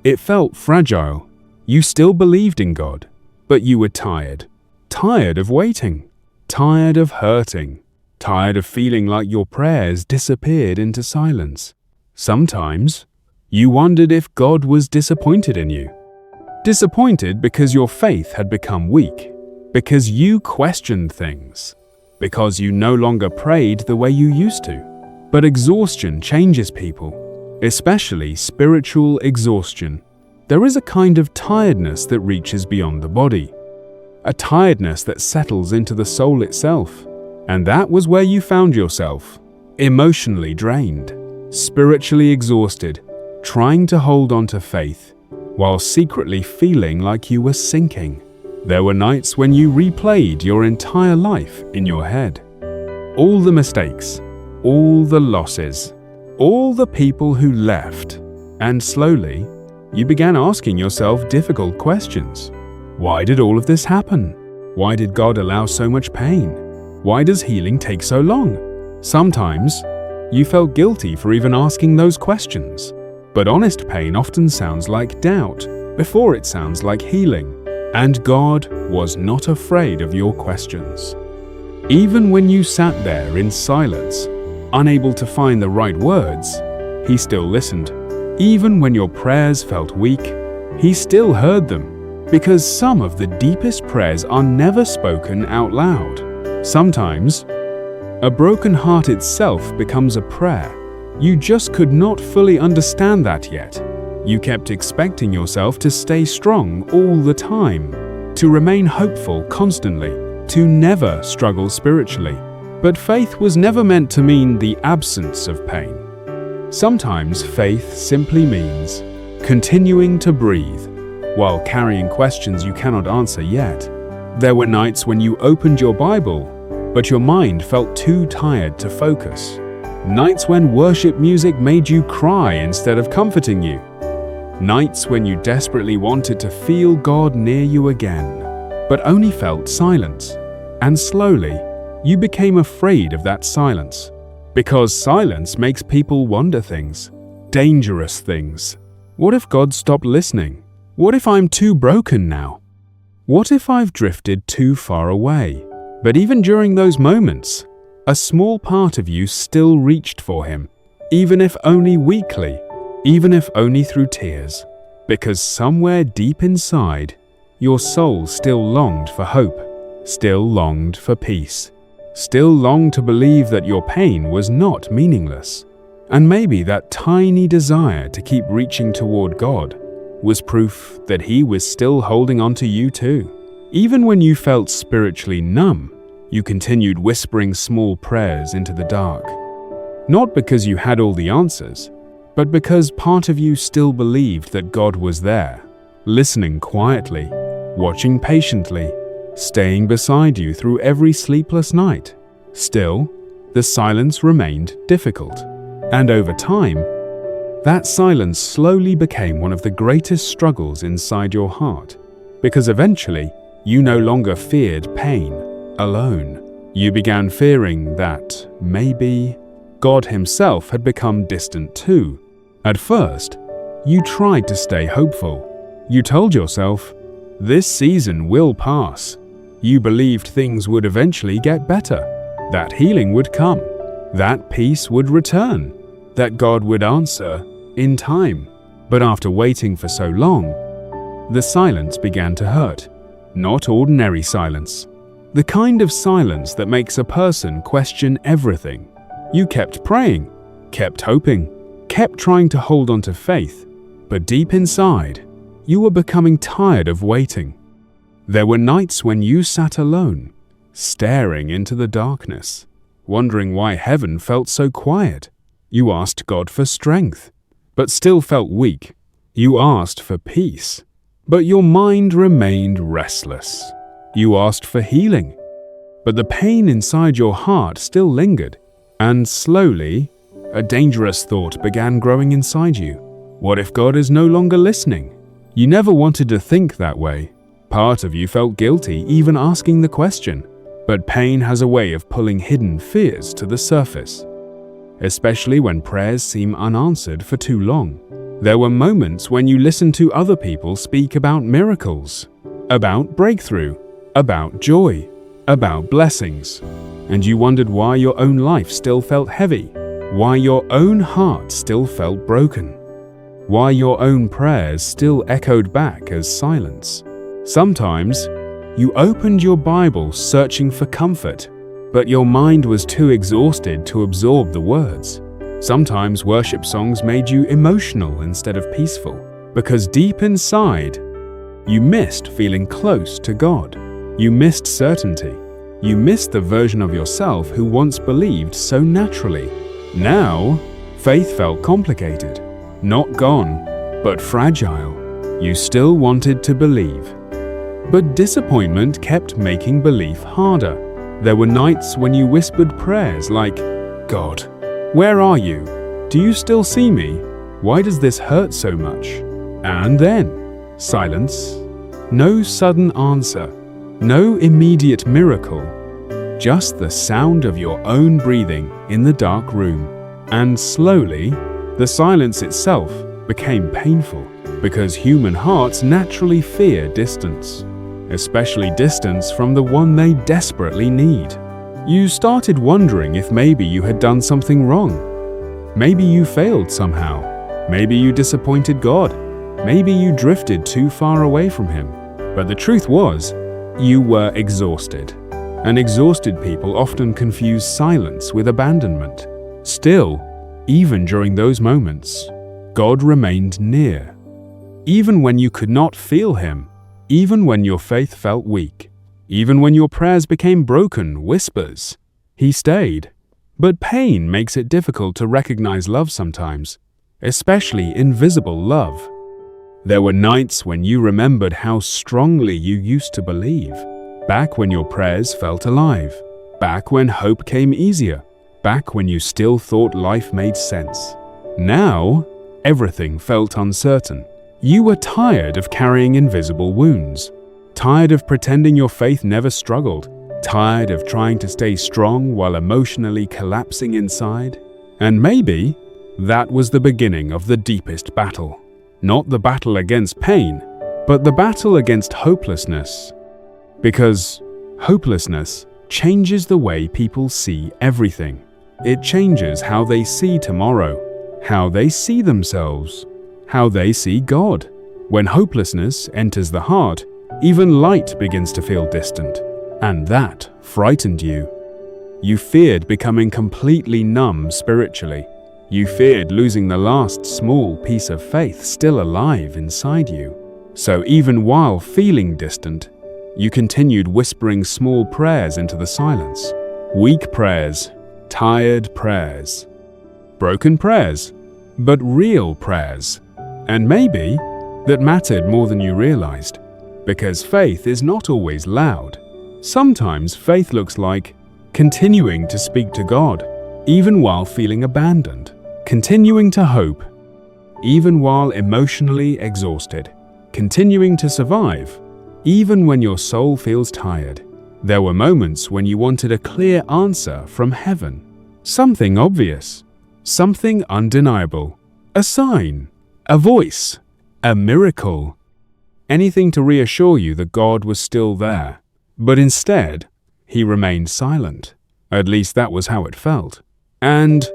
It felt fragile. You still believed in God, but you were tired. Tired of waiting. Tired of hurting. Tired of feeling like your prayers disappeared into silence. Sometimes, you wondered if God was disappointed in you. Disappointed because your faith had become weak, because you questioned things, because you no longer prayed the way you used to. But exhaustion changes people, especially spiritual exhaustion. There is a kind of tiredness that reaches beyond the body, a tiredness that settles into the soul itself. And that was where you found yourself, emotionally drained, spiritually exhausted, trying to hold on to faith, while secretly feeling like you were sinking. There were nights when you replayed your entire life in your head. All the mistakes, all the losses, all the people who left. And slowly, you began asking yourself difficult questions. Why did all of this happen? Why did God allow so much pain? Why does healing take so long? Sometimes, you felt guilty for even asking those questions. But honest pain often sounds like doubt before it sounds like healing. And God was not afraid of your questions. Even when you sat there in silence, unable to find the right words, He still listened. Even when your prayers felt weak, He still heard them. Because some of the deepest prayers are never spoken out loud. Sometimes, a broken heart itself becomes a prayer. You just could not fully understand that yet. You kept expecting yourself to stay strong all the time, to remain hopeful constantly, to never struggle spiritually. But faith was never meant to mean the absence of pain. Sometimes faith simply means continuing to breathe while carrying questions you cannot answer yet. There were nights when you opened your Bible, but your mind felt too tired to focus. Nights when worship music made you cry instead of comforting you. Nights when you desperately wanted to feel God near you again, but only felt silence. And slowly, you became afraid of that silence. Because silence makes people wonder things, dangerous things. What if God stopped listening? What if I'm too broken now? What if I've drifted too far away? But even during those moments, a small part of you still reached for Him, even if only weakly, even if only through tears. Because somewhere deep inside, your soul still longed for hope, still longed for peace, still longed to believe that your pain was not meaningless. And maybe that tiny desire to keep reaching toward God was proof that He was still holding on to you too. Even when you felt spiritually numb, you continued whispering small prayers into the dark. Not because you had all the answers, but because part of you still believed that God was there, listening quietly, watching patiently, staying beside you through every sleepless night. Still, the silence remained difficult. And over time, that silence slowly became one of the greatest struggles inside your heart, because eventually, you no longer feared pain alone. You began fearing that maybe God Himself had become distant too. At first, you tried to stay hopeful. You told yourself, this season will pass. You believed things would eventually get better, that healing would come, that peace would return, that God would answer in time. But after waiting for so long, the silence began to hurt. Not ordinary silence. The kind of silence that makes a person question everything. You kept praying, kept hoping, kept trying to hold on to faith, but deep inside, you were becoming tired of waiting. There were nights when you sat alone, staring into the darkness, wondering why heaven felt so quiet. You asked God for strength, but still felt weak. You asked for peace, But your mind remained restless. You asked for healing, but the pain inside your heart still lingered, and slowly, a dangerous thought began growing inside you. What if God is no longer listening? You never wanted to think that way. Part of you felt guilty even asking the question, but pain has a way of pulling hidden fears to the surface, especially when prayers seem unanswered for too long. There were moments when you listened to other people speak about miracles, about breakthrough, about joy, about blessings, and you wondered why your own life still felt heavy, why your own heart still felt broken, why your own prayers still echoed back as silence. Sometimes, you opened your Bible searching for comfort, but your mind was too exhausted to absorb the words. Sometimes worship songs made you emotional instead of peaceful, because deep inside, you missed feeling close to God. You missed certainty. You missed the version of yourself who once believed so naturally. Now, faith felt complicated, not gone, but fragile. You still wanted to believe. But disappointment kept making belief harder. There were nights when you whispered prayers like, "God, where are you? Do you still see me? Why does this hurt so much?" And then, silence. No sudden answer. No immediate miracle. Just the sound of your own breathing in the dark room. And slowly, the silence itself became painful, because human hearts naturally fear distance, especially distance from the one they desperately need. You started wondering if maybe you had done something wrong. Maybe you failed somehow. Maybe you disappointed God. Maybe you drifted too far away from Him. But the truth was, you were exhausted. And exhausted people often confuse silence with abandonment. Still, even during those moments, God remained near. Even when you could not feel Him, even when your faith felt weak, even when your prayers became broken whispers, He stayed. But pain makes it difficult to recognize love sometimes, especially invisible love. There were nights when you remembered how strongly you used to believe, back when your prayers felt alive, back when hope came easier, back when you still thought life made sense. Now, everything felt uncertain. You were tired of carrying invisible wounds, tired of pretending your faith never struggled, tired of trying to stay strong while emotionally collapsing inside. And maybe that was the beginning of the deepest battle. Not the battle against pain, but the battle against hopelessness. Because hopelessness changes the way people see everything. It changes how they see tomorrow, how they see themselves, how they see God. When hopelessness enters the heart, even light begins to feel distant. And that frightened you. You feared becoming completely numb spiritually. You feared losing the last small piece of faith still alive inside you. So even while feeling distant, you continued whispering small prayers into the silence. Weak prayers, tired prayers, broken prayers, but real prayers. And maybe that mattered more than you realized. Because faith is not always loud. Sometimes faith looks like continuing to speak to God, even while feeling abandoned. Continuing to hope, even while emotionally exhausted. Continuing to survive, even when your soul feels tired. There were moments when you wanted a clear answer from heaven. Something obvious, something undeniable, a sign, a voice, a miracle. Anything to reassure you that God was still there. But instead, He remained silent. At least that was how it felt. And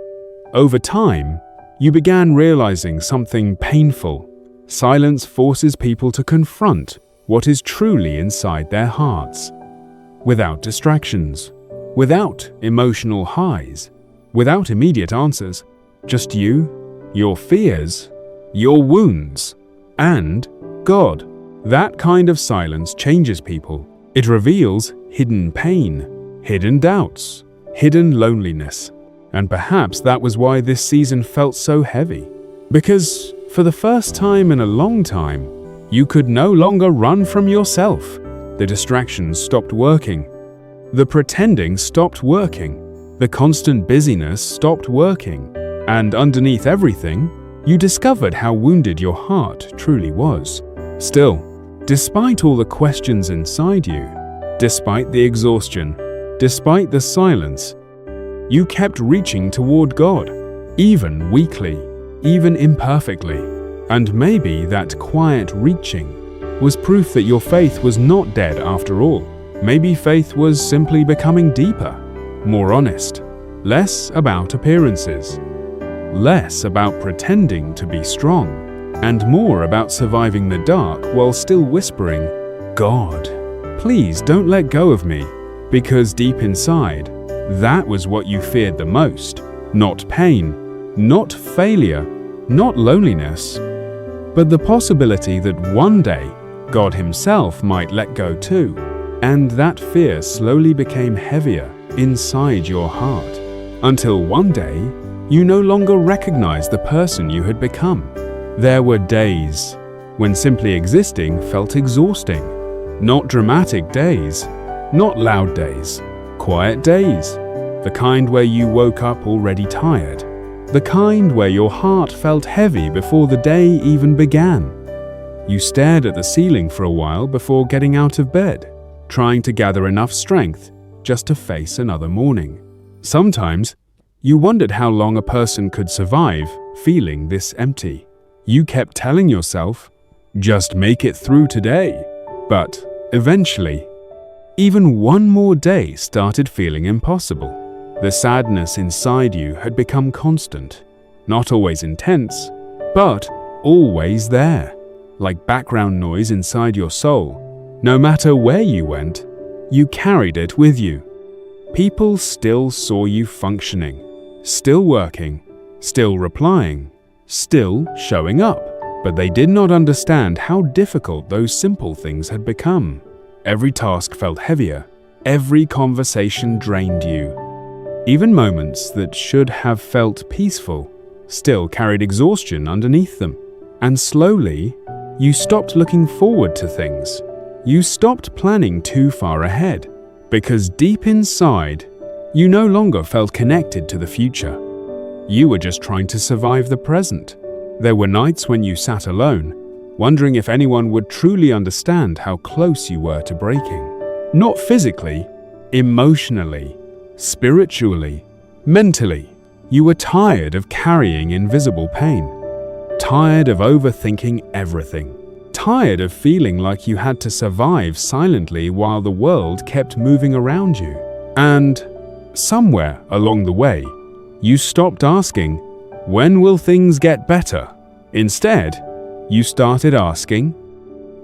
over time, you began realizing something painful. Silence forces people to confront what is truly inside their hearts. Without distractions, without emotional highs, without immediate answers, just you, your fears, your wounds, and God. That kind of silence changes people. It reveals hidden pain, hidden doubts, hidden loneliness. And perhaps that was why this season felt so heavy. Because for the first time in a long time, You could no longer run from yourself. The distractions stopped working. The pretending stopped working. The constant busyness stopped working. And underneath everything, you discovered how wounded your heart truly was. Still, despite all the questions inside you, despite the exhaustion, despite the silence, you kept reaching toward God, even weakly, even imperfectly. And maybe that quiet reaching was proof that your faith was not dead after all. Maybe faith was simply becoming deeper, more honest, less about appearances, less about pretending to be strong, and more about surviving the dark while still whispering, "God, please don't let go of me," because deep inside, that was what you feared the most. Not pain, not failure, not loneliness, but the possibility that one day God Himself might let go too. And that fear slowly became heavier inside your heart, until one day you no longer recognized the person you had become. There were days when simply existing felt exhausting. Not dramatic days, not loud days, quiet days. The kind where you woke up already tired. The kind where your heart felt heavy before the day even began. You stared at the ceiling for a while before getting out of bed, trying to gather enough strength just to face another morning. Sometimes, you wondered how long a person could survive feeling this empty. You kept telling yourself, just make it through today. But eventually, even one more day started feeling impossible. The sadness inside you had become constant, not always intense, but always there, like background noise inside your soul. No matter where you went, you carried it with you. People still saw you functioning, still working, still replying, still showing up, but they did not understand how difficult those simple things had become. Every task felt heavier, every conversation drained you. Even moments that should have felt peaceful still carried exhaustion underneath them. And slowly, you stopped looking forward to things. You stopped planning too far ahead, because deep inside, you no longer felt connected to the future. You were just trying to survive the present. There were nights when you sat alone, wondering if anyone would truly understand how close you were to breaking. Not physically, emotionally, spiritually, mentally. You were tired of carrying invisible pain, tired of overthinking everything, tired of feeling like you had to survive silently while the world kept moving around you. And somewhere along the way, you stopped asking, when will things get better? Instead, you started asking,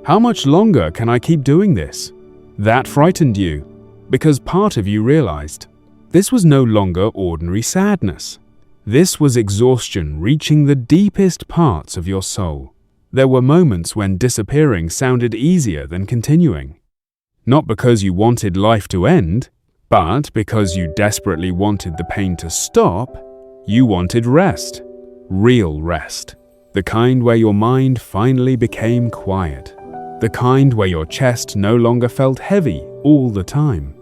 how much longer can I keep doing this? That frightened you, because part of you realized this was no longer ordinary sadness. This was exhaustion reaching the deepest parts of your soul. There were moments when disappearing sounded easier than continuing. Not because you wanted life to end, but because you desperately wanted the pain to stop. You wanted rest, real rest. The kind where your mind finally became quiet. The kind where your chest no longer felt heavy all the time.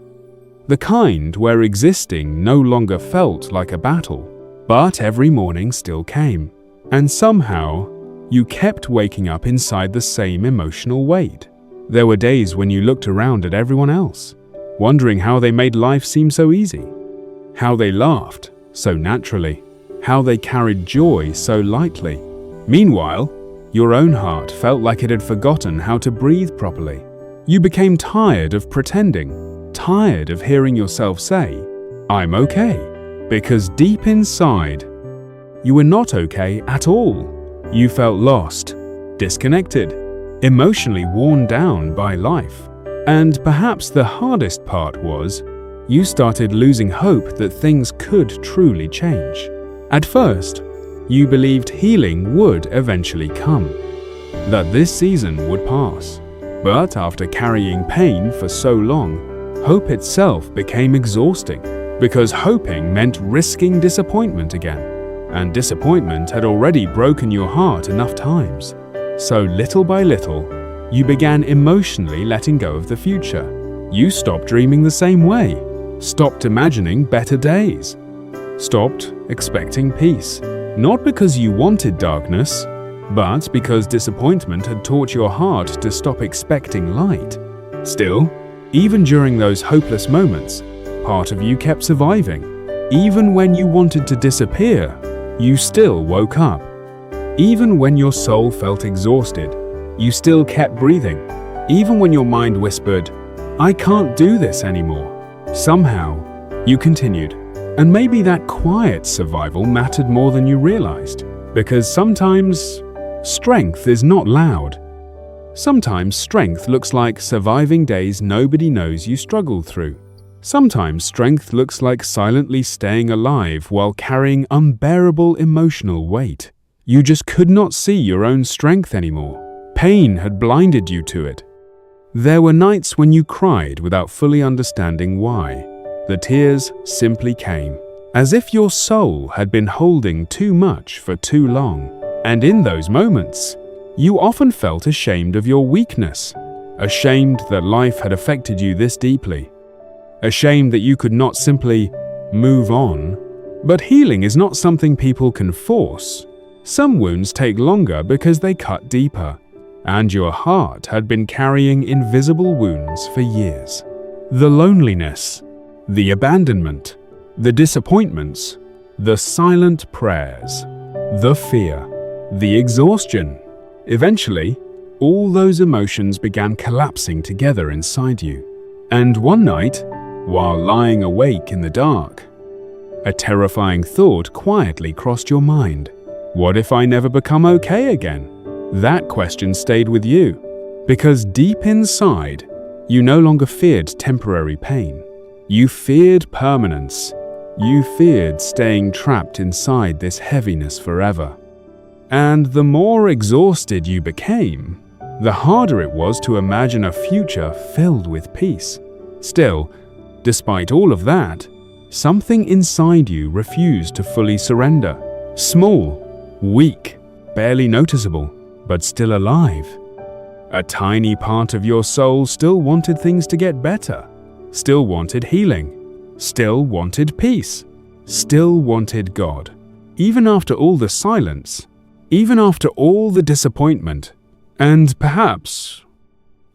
The kind where existing no longer felt like a battle, but every morning still came. And somehow, you kept waking up inside the same emotional weight. There were days when you looked around at everyone else, wondering how they made life seem so easy, how they laughed so naturally, how they carried joy so lightly. Meanwhile, your own heart felt like it had forgotten how to breathe properly. You became tired of pretending, tired of hearing yourself say, I'm okay, because deep inside, you were not okay at all. You felt lost, disconnected, emotionally worn down by life. And perhaps the hardest part was, you started losing hope that things could truly change. At first, you believed healing would eventually come, that this season would pass. But after carrying pain for so long, hope itself became exhausting, because hoping meant risking disappointment again, and disappointment had already broken your heart enough times. So little by little, you began emotionally letting go of the future. You stopped dreaming the same way, stopped imagining better days, stopped expecting peace. Not because you wanted darkness, but because disappointment had taught your heart to stop expecting light. Still, even during those hopeless moments, part of you kept surviving. Even when you wanted to disappear, you still woke up. Even when your soul felt exhausted, you still kept breathing. Even when your mind whispered, "I can't do this anymore," somehow, you continued. And maybe that quiet survival mattered more than you realized, because sometimes strength is not loud. Sometimes strength looks like surviving days nobody knows you struggled through. Sometimes strength looks like silently staying alive while carrying unbearable emotional weight. You just could not see your own strength anymore. Pain had blinded you to it. There were nights when you cried without fully understanding why. The tears simply came, as if your soul had been holding too much for too long. And in those moments, you often felt ashamed of your weakness, ashamed that life had affected you this deeply, ashamed that you could not simply move on. But healing is not something people can force. Some wounds take longer because they cut deeper, and your heart had been carrying invisible wounds for years. The loneliness, the abandonment, the disappointments, the silent prayers, the fear, the exhaustion. Eventually, all those emotions began collapsing together inside you. And one night, while lying awake in the dark, a terrifying thought quietly crossed your mind. What if I never become okay again? That question stayed with you, because deep inside, you no longer feared temporary pain. You feared permanence. You feared staying trapped inside this heaviness forever. And the more exhausted you became, the harder it was to imagine a future filled with peace. Still, despite all of that, something inside you refused to fully surrender. Small, weak, barely noticeable, but still alive. A tiny part of your soul still wanted things to get better, still wanted healing, still wanted peace, still wanted God. Even after all the silence, even after all the disappointment, and perhaps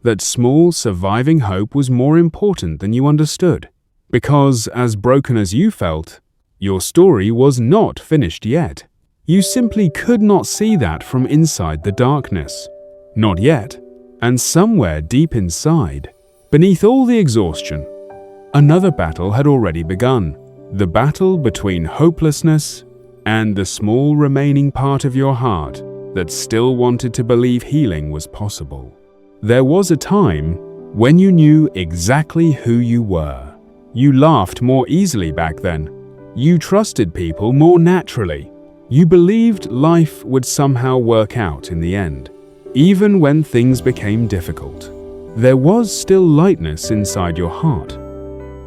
that small surviving hope was more important than you understood, because as broken as you felt, your story was not finished yet. You simply could not see that from inside the darkness. Not yet. And somewhere deep inside, beneath all the exhaustion, another battle had already begun. The battle between hopelessness and the small remaining part of your heart that still wanted to believe healing was possible. There was a time when you knew exactly who you were. You laughed more easily back then. You trusted people more naturally. You believed life would somehow work out in the end. Even when things became difficult, there was still lightness inside your heart.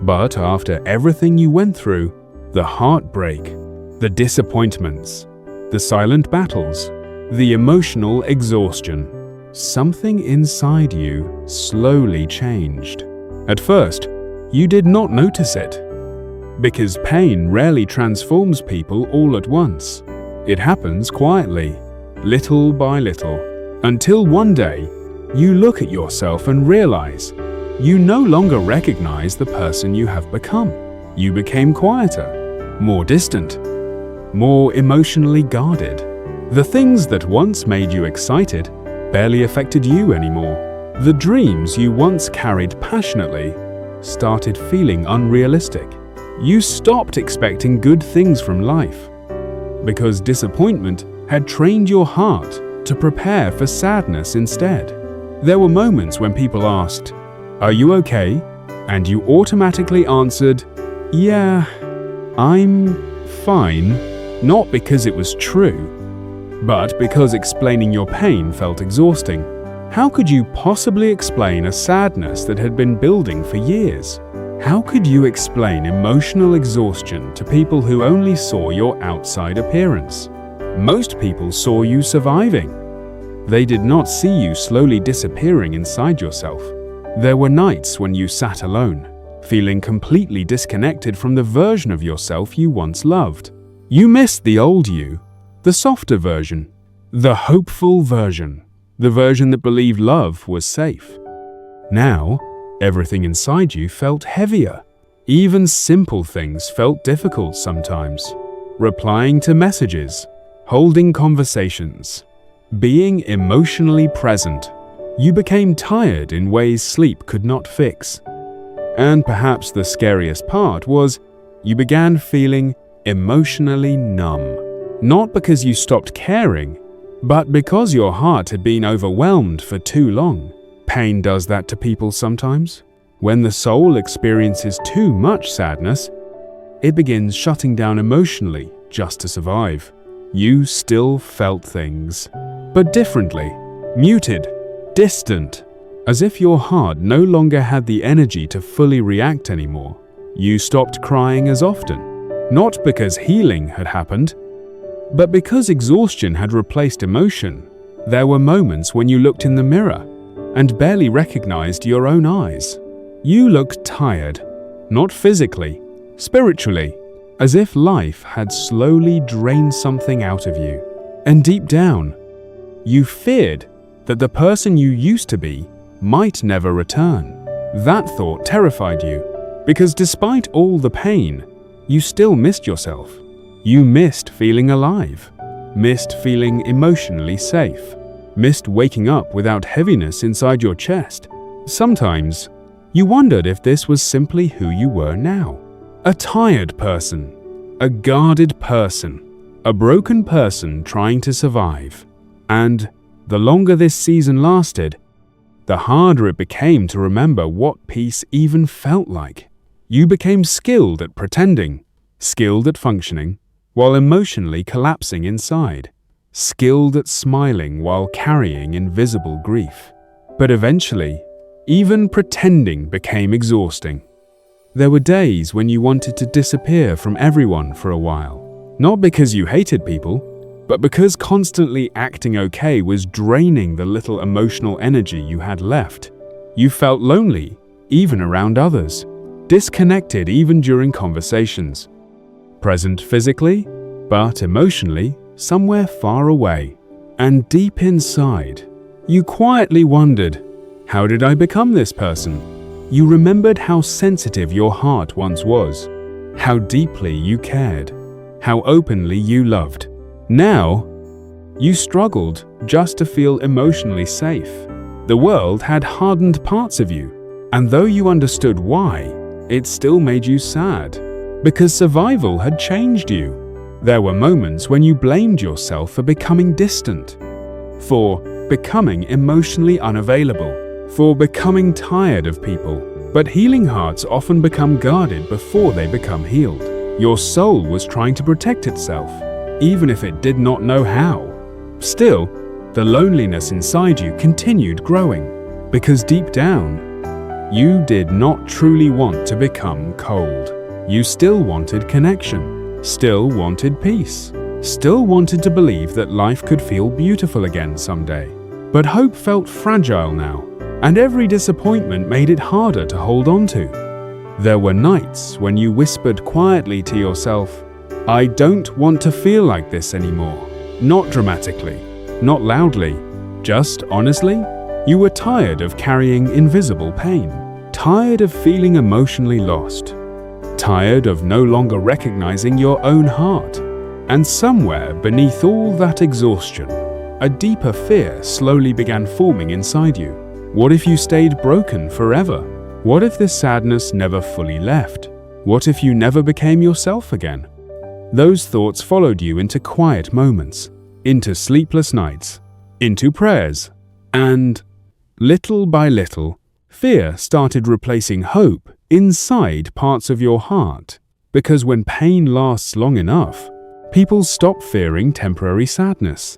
But after everything you went through, the heartbreak, the disappointments, the silent battles, the emotional exhaustion, something inside you slowly changed. At first, you did not notice it, because pain rarely transforms people all at once. It happens quietly, little by little, until one day you look at yourself and realize you no longer recognize the person you have become. You became quieter, more distant, more emotionally guarded. The things that once made you excited barely affected you anymore. The dreams you once carried passionately started feeling unrealistic. You stopped expecting good things from life, because disappointment had trained your heart to prepare for sadness instead. There were moments when people asked, "Are you okay?" And you automatically answered, "Yeah, I'm fine," not because it was true, but because explaining your pain felt exhausting. How could you possibly explain a sadness that had been building for years? How could you explain emotional exhaustion to people who only saw your outside appearance? Most people saw you surviving. They did not see you slowly disappearing inside yourself. There were nights when you sat alone, feeling completely disconnected from the version of yourself you once loved. You missed the old you, the softer version, the hopeful version, the version that believed love was safe. Now, everything inside you felt heavier. Even simple things felt difficult sometimes. Replying to messages, holding conversations, being emotionally present. You became tired in ways sleep could not fix. And perhaps the scariest part was you began feeling emotionally numb. Not because you stopped caring, but because your heart had been overwhelmed for too long. Pain does that to people sometimes. When the soul experiences too much sadness, it begins shutting down emotionally just to survive. You still felt things, but differently, muted, distant, as if your heart no longer had the energy to fully react anymore. You stopped crying as often, not because healing had happened, but because exhaustion had replaced emotion. There were moments when you looked in the mirror and barely recognized your own eyes. You looked tired, not physically, spiritually, as if life had slowly drained something out of you. And deep down, you feared that the person you used to be might never return. That thought terrified you, because despite all the pain, you still missed yourself. You missed feeling alive, missed feeling emotionally safe, missed waking up without heaviness inside your chest. Sometimes, you wondered if this was simply who you were now. A tired person, a guarded person, a broken person trying to survive. And the longer this season lasted, the harder it became to remember what peace even felt like. You became skilled at pretending, skilled at functioning, while emotionally collapsing inside, skilled at smiling while carrying invisible grief. But eventually, even pretending became exhausting. There were days when you wanted to disappear from everyone for a while, not because you hated people, but because constantly acting okay was draining the little emotional energy you had left. You felt lonely, even around others, disconnected even during conversations, present physically, but emotionally somewhere far away. And deep inside, you quietly wondered, how did I become this person? You remembered how sensitive your heart once was, how deeply you cared, how openly you loved. Now, you struggled just to feel emotionally safe. The world had hardened parts of you, and though you understood why, it still made you sad, because survival had changed you. There were moments when you blamed yourself for becoming distant, for becoming emotionally unavailable, for becoming tired of people. But healing hearts often become guarded before they become healed. Your soul was trying to protect itself, even if it did not know how. Still, the loneliness inside you continued growing, because deep down, you did not truly want to become cold. You still wanted connection, still wanted peace, still wanted to believe that life could feel beautiful again someday. But hope felt fragile now, and every disappointment made it harder to hold on to. There were nights when you whispered quietly to yourself, I don't want to feel like this anymore. Not dramatically, not loudly, just honestly. You were tired of carrying invisible pain, tired of feeling emotionally lost, tired of no longer recognizing your own heart. And somewhere beneath all that exhaustion, a deeper fear slowly began forming inside you. What if you stayed broken forever? What if this sadness never fully left? What if you never became yourself again? Those thoughts followed you into quiet moments, into sleepless nights, into prayers, and little by little, fear started replacing hope inside parts of your heart. Because when pain lasts long enough, people stop fearing temporary sadness.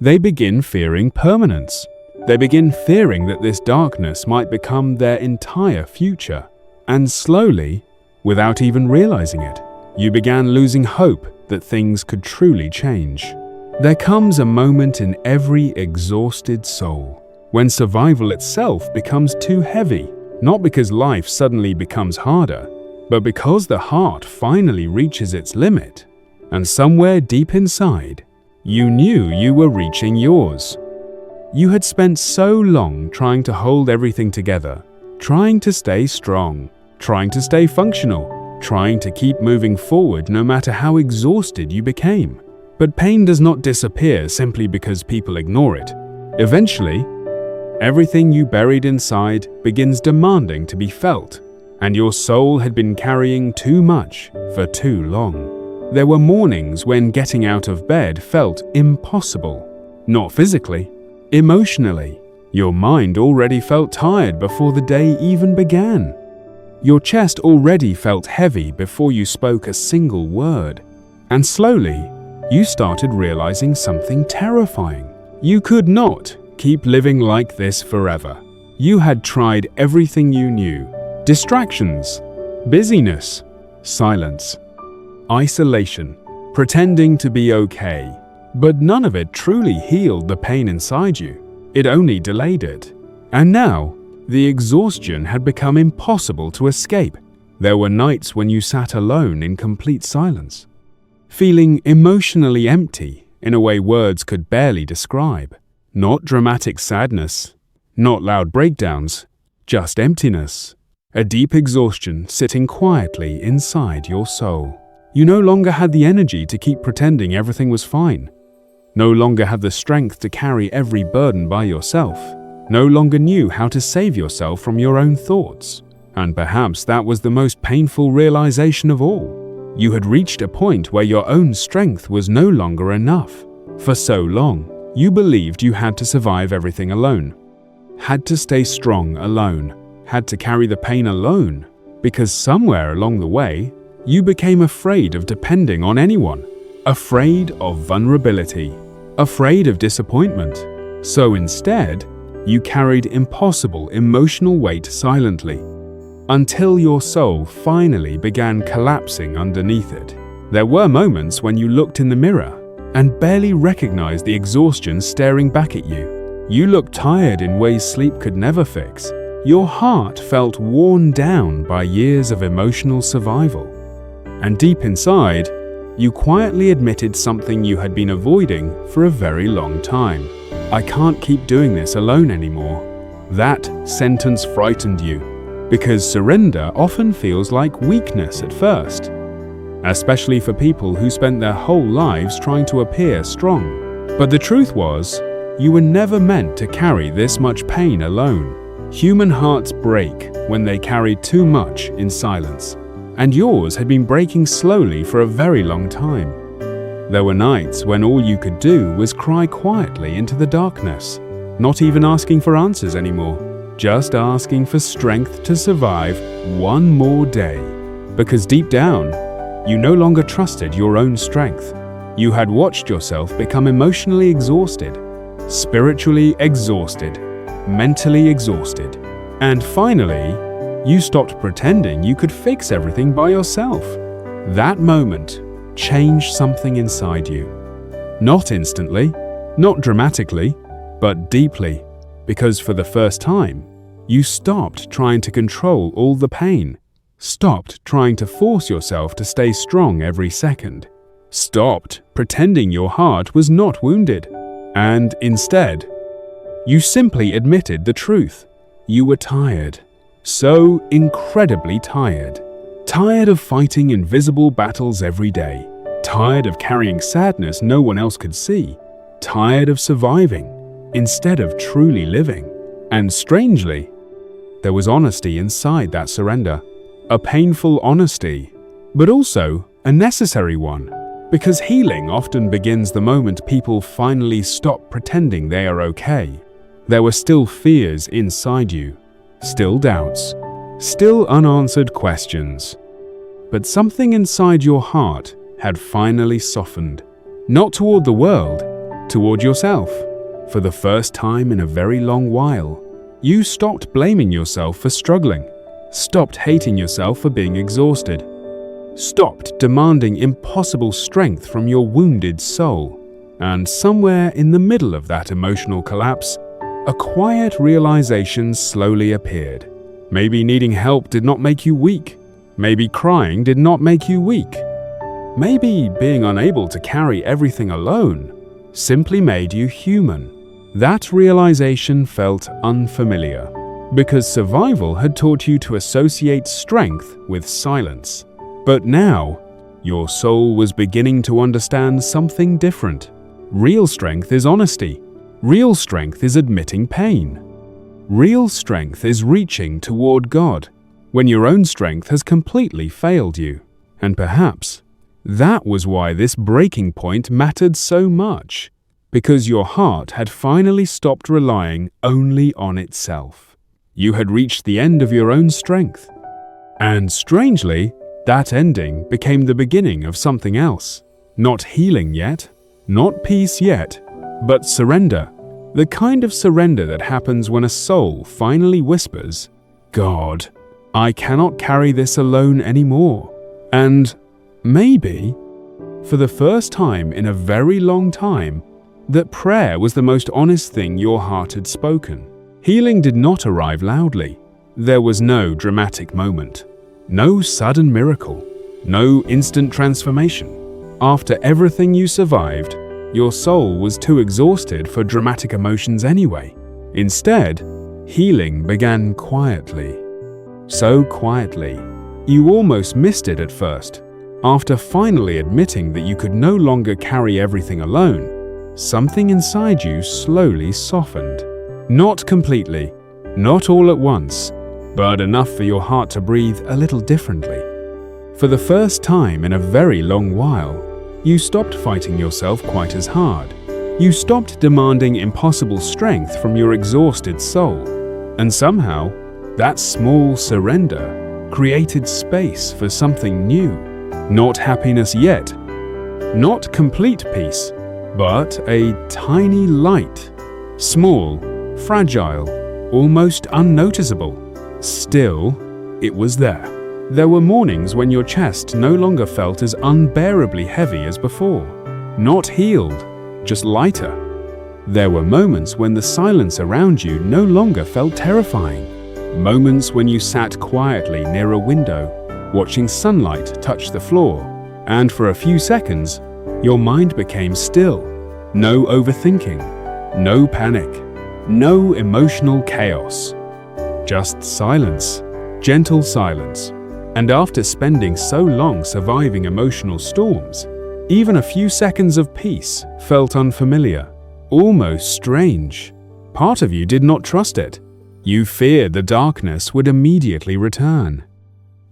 They begin fearing permanence. They begin fearing that this darkness might become their entire future. And slowly, without even realizing it, you began losing hope that things could truly change. There comes a moment in every exhausted soul when survival itself becomes too heavy, not because life suddenly becomes harder, but because the heart finally reaches its limit. And somewhere deep inside, you knew you were reaching yours. You had spent so long trying to hold everything together, trying to stay strong, trying to stay functional, trying to keep moving forward no matter how exhausted you became. But pain does not disappear simply because people ignore it. Eventually, everything you buried inside begins demanding to be felt, and your soul had been carrying too much for too long. There were mornings when getting out of bed felt impossible. Not physically, emotionally. Your mind already felt tired before the day even began. Your chest already felt heavy before you spoke a single word. And slowly, you started realizing something terrifying. You could not keep living like this forever. You had tried everything you knew. Distractions, busyness, silence, isolation, pretending to be okay. But none of it truly healed the pain inside you. It only delayed it. And now, the exhaustion had become impossible to escape. There were nights when you sat alone in complete silence, feeling emotionally empty in a way words could barely describe. Not dramatic sadness, not loud breakdowns, just emptiness. A deep exhaustion sitting quietly inside your soul. You no longer had the energy to keep pretending everything was fine. No longer had the strength to carry every burden by yourself. No longer knew how to save yourself from your own thoughts. And perhaps that was the most painful realization of all. You had reached a point where your own strength was no longer enough. For so long, you believed you had to survive everything alone, had to stay strong alone, had to carry the pain alone, because somewhere along the way, you became afraid of depending on anyone, afraid of vulnerability, afraid of disappointment. So instead, you carried impossible emotional weight silently, until your soul finally began collapsing underneath it. There were moments when you looked in the mirror and barely recognized the exhaustion staring back at you. You looked tired in ways sleep could never fix. Your heart felt worn down by years of emotional survival. And deep inside, you quietly admitted something you had been avoiding for a very long time. I can't keep doing this alone anymore. That sentence frightened you, because surrender often feels like weakness at first, especially for people who spent their whole lives trying to appear strong. But the truth was, you were never meant to carry this much pain alone. Human hearts break when they carry too much in silence, and yours had been breaking slowly for a very long time. There were nights when all you could do was cry quietly into the darkness, not even asking for answers anymore, just asking for strength to survive one more day. Because deep down, you no longer trusted your own strength. You had watched yourself become emotionally exhausted, spiritually exhausted, mentally exhausted. And finally, you stopped pretending you could fix everything by yourself. That moment changed something inside you. Not instantly, not dramatically, but deeply. Because for the first time, you stopped trying to control all the pain, stopped trying to force yourself to stay strong every second, stopped pretending your heart was not wounded, and instead, you simply admitted the truth. You were tired, so incredibly tired. Tired of fighting invisible battles every day, tired of carrying sadness no one else could see, tired of surviving instead of truly living. And strangely, there was honesty inside that surrender. A painful honesty, but also a necessary one. Because healing often begins the moment people finally stop pretending they are okay. There were still fears inside you, still doubts, still unanswered questions. But something inside your heart had finally softened. Not toward the world, toward yourself. For the first time in a very long while, you stopped blaming yourself for struggling, stopped hating yourself for being exhausted, stopped demanding impossible strength from your wounded soul. And somewhere in the middle of that emotional collapse, a quiet realization slowly appeared. Maybe needing help did not make you weak. Maybe crying did not make you weak. Maybe being unable to carry everything alone simply made you human. That realization felt unfamiliar, because survival had taught you to associate strength with silence. But now, your soul was beginning to understand something different. Real strength is honesty. Real strength is admitting pain. Real strength is reaching toward God when your own strength has completely failed you. And perhaps that was why this breaking point mattered so much, because your heart had finally stopped relying only on itself. You had reached the end of your own strength. And strangely, that ending became the beginning of something else. Not healing yet, not peace yet, but surrender. The kind of surrender that happens when a soul finally whispers, "God, I cannot carry this alone anymore." And maybe, for the first time in a very long time, that prayer was the most honest thing your heart had spoken. Healing did not arrive loudly. There was no dramatic moment, no sudden miracle, no instant transformation. After everything you survived, your soul was too exhausted for dramatic emotions anyway. Instead, healing began quietly. So quietly, you almost missed it at first. After finally admitting that you could no longer carry everything alone, something inside you slowly softened. Not completely, not all at once, but enough for your heart to breathe a little differently. For the first time in a very long while, you stopped fighting yourself quite as hard. You stopped demanding impossible strength from your exhausted soul. And somehow, that small surrender created space for something new. Not happiness yet, not complete peace, but a tiny light. Small, fragile, almost unnoticeable. Still, it was there. There were mornings when your chest no longer felt as unbearably heavy as before. Not healed, just lighter. There were moments when the silence around you no longer felt terrifying. Moments when you sat quietly near a window, watching sunlight touch the floor, and for a few seconds, your mind became still. No overthinking, no panic, no emotional chaos. Just silence, gentle silence. And after spending so long surviving emotional storms, even a few seconds of peace felt unfamiliar, almost strange. Part of you did not trust it. You feared the darkness would immediately return,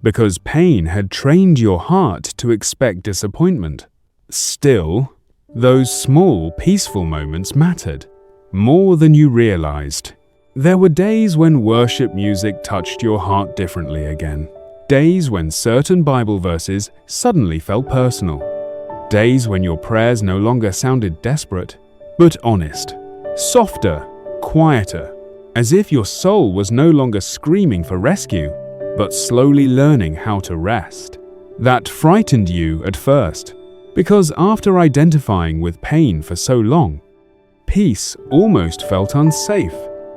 because pain had trained your heart to expect disappointment. Still, those small, peaceful moments mattered more than you realized. There were days when worship music touched your heart differently again. Days when certain Bible verses suddenly felt personal. Days when your prayers no longer sounded desperate, but honest. Softer, quieter, as if your soul was no longer screaming for rescue, but slowly learning how to rest. That frightened you at first, because after identifying with pain for so long, peace almost felt unsafe.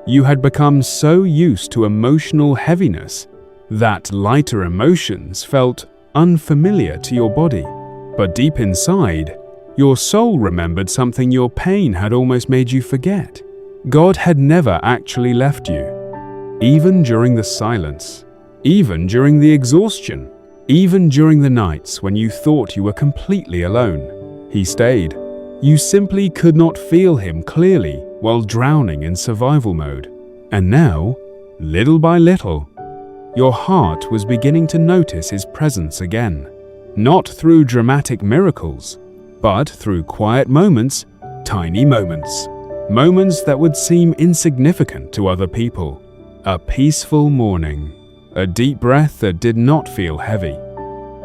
You had become so used to emotional heaviness that lighter emotions felt unfamiliar to your body. But deep inside, your soul remembered something your pain had almost made you forget. God had never actually left you. Even during the silence, even during the exhaustion, even during the nights when you thought you were completely alone, He stayed. You simply could not feel Him clearly while drowning in survival mode. And now, little by little, your heart was beginning to notice His presence again. Not through dramatic miracles, but through quiet moments, tiny moments. Moments that would seem insignificant to other people. A peaceful morning. A deep breath that did not feel heavy.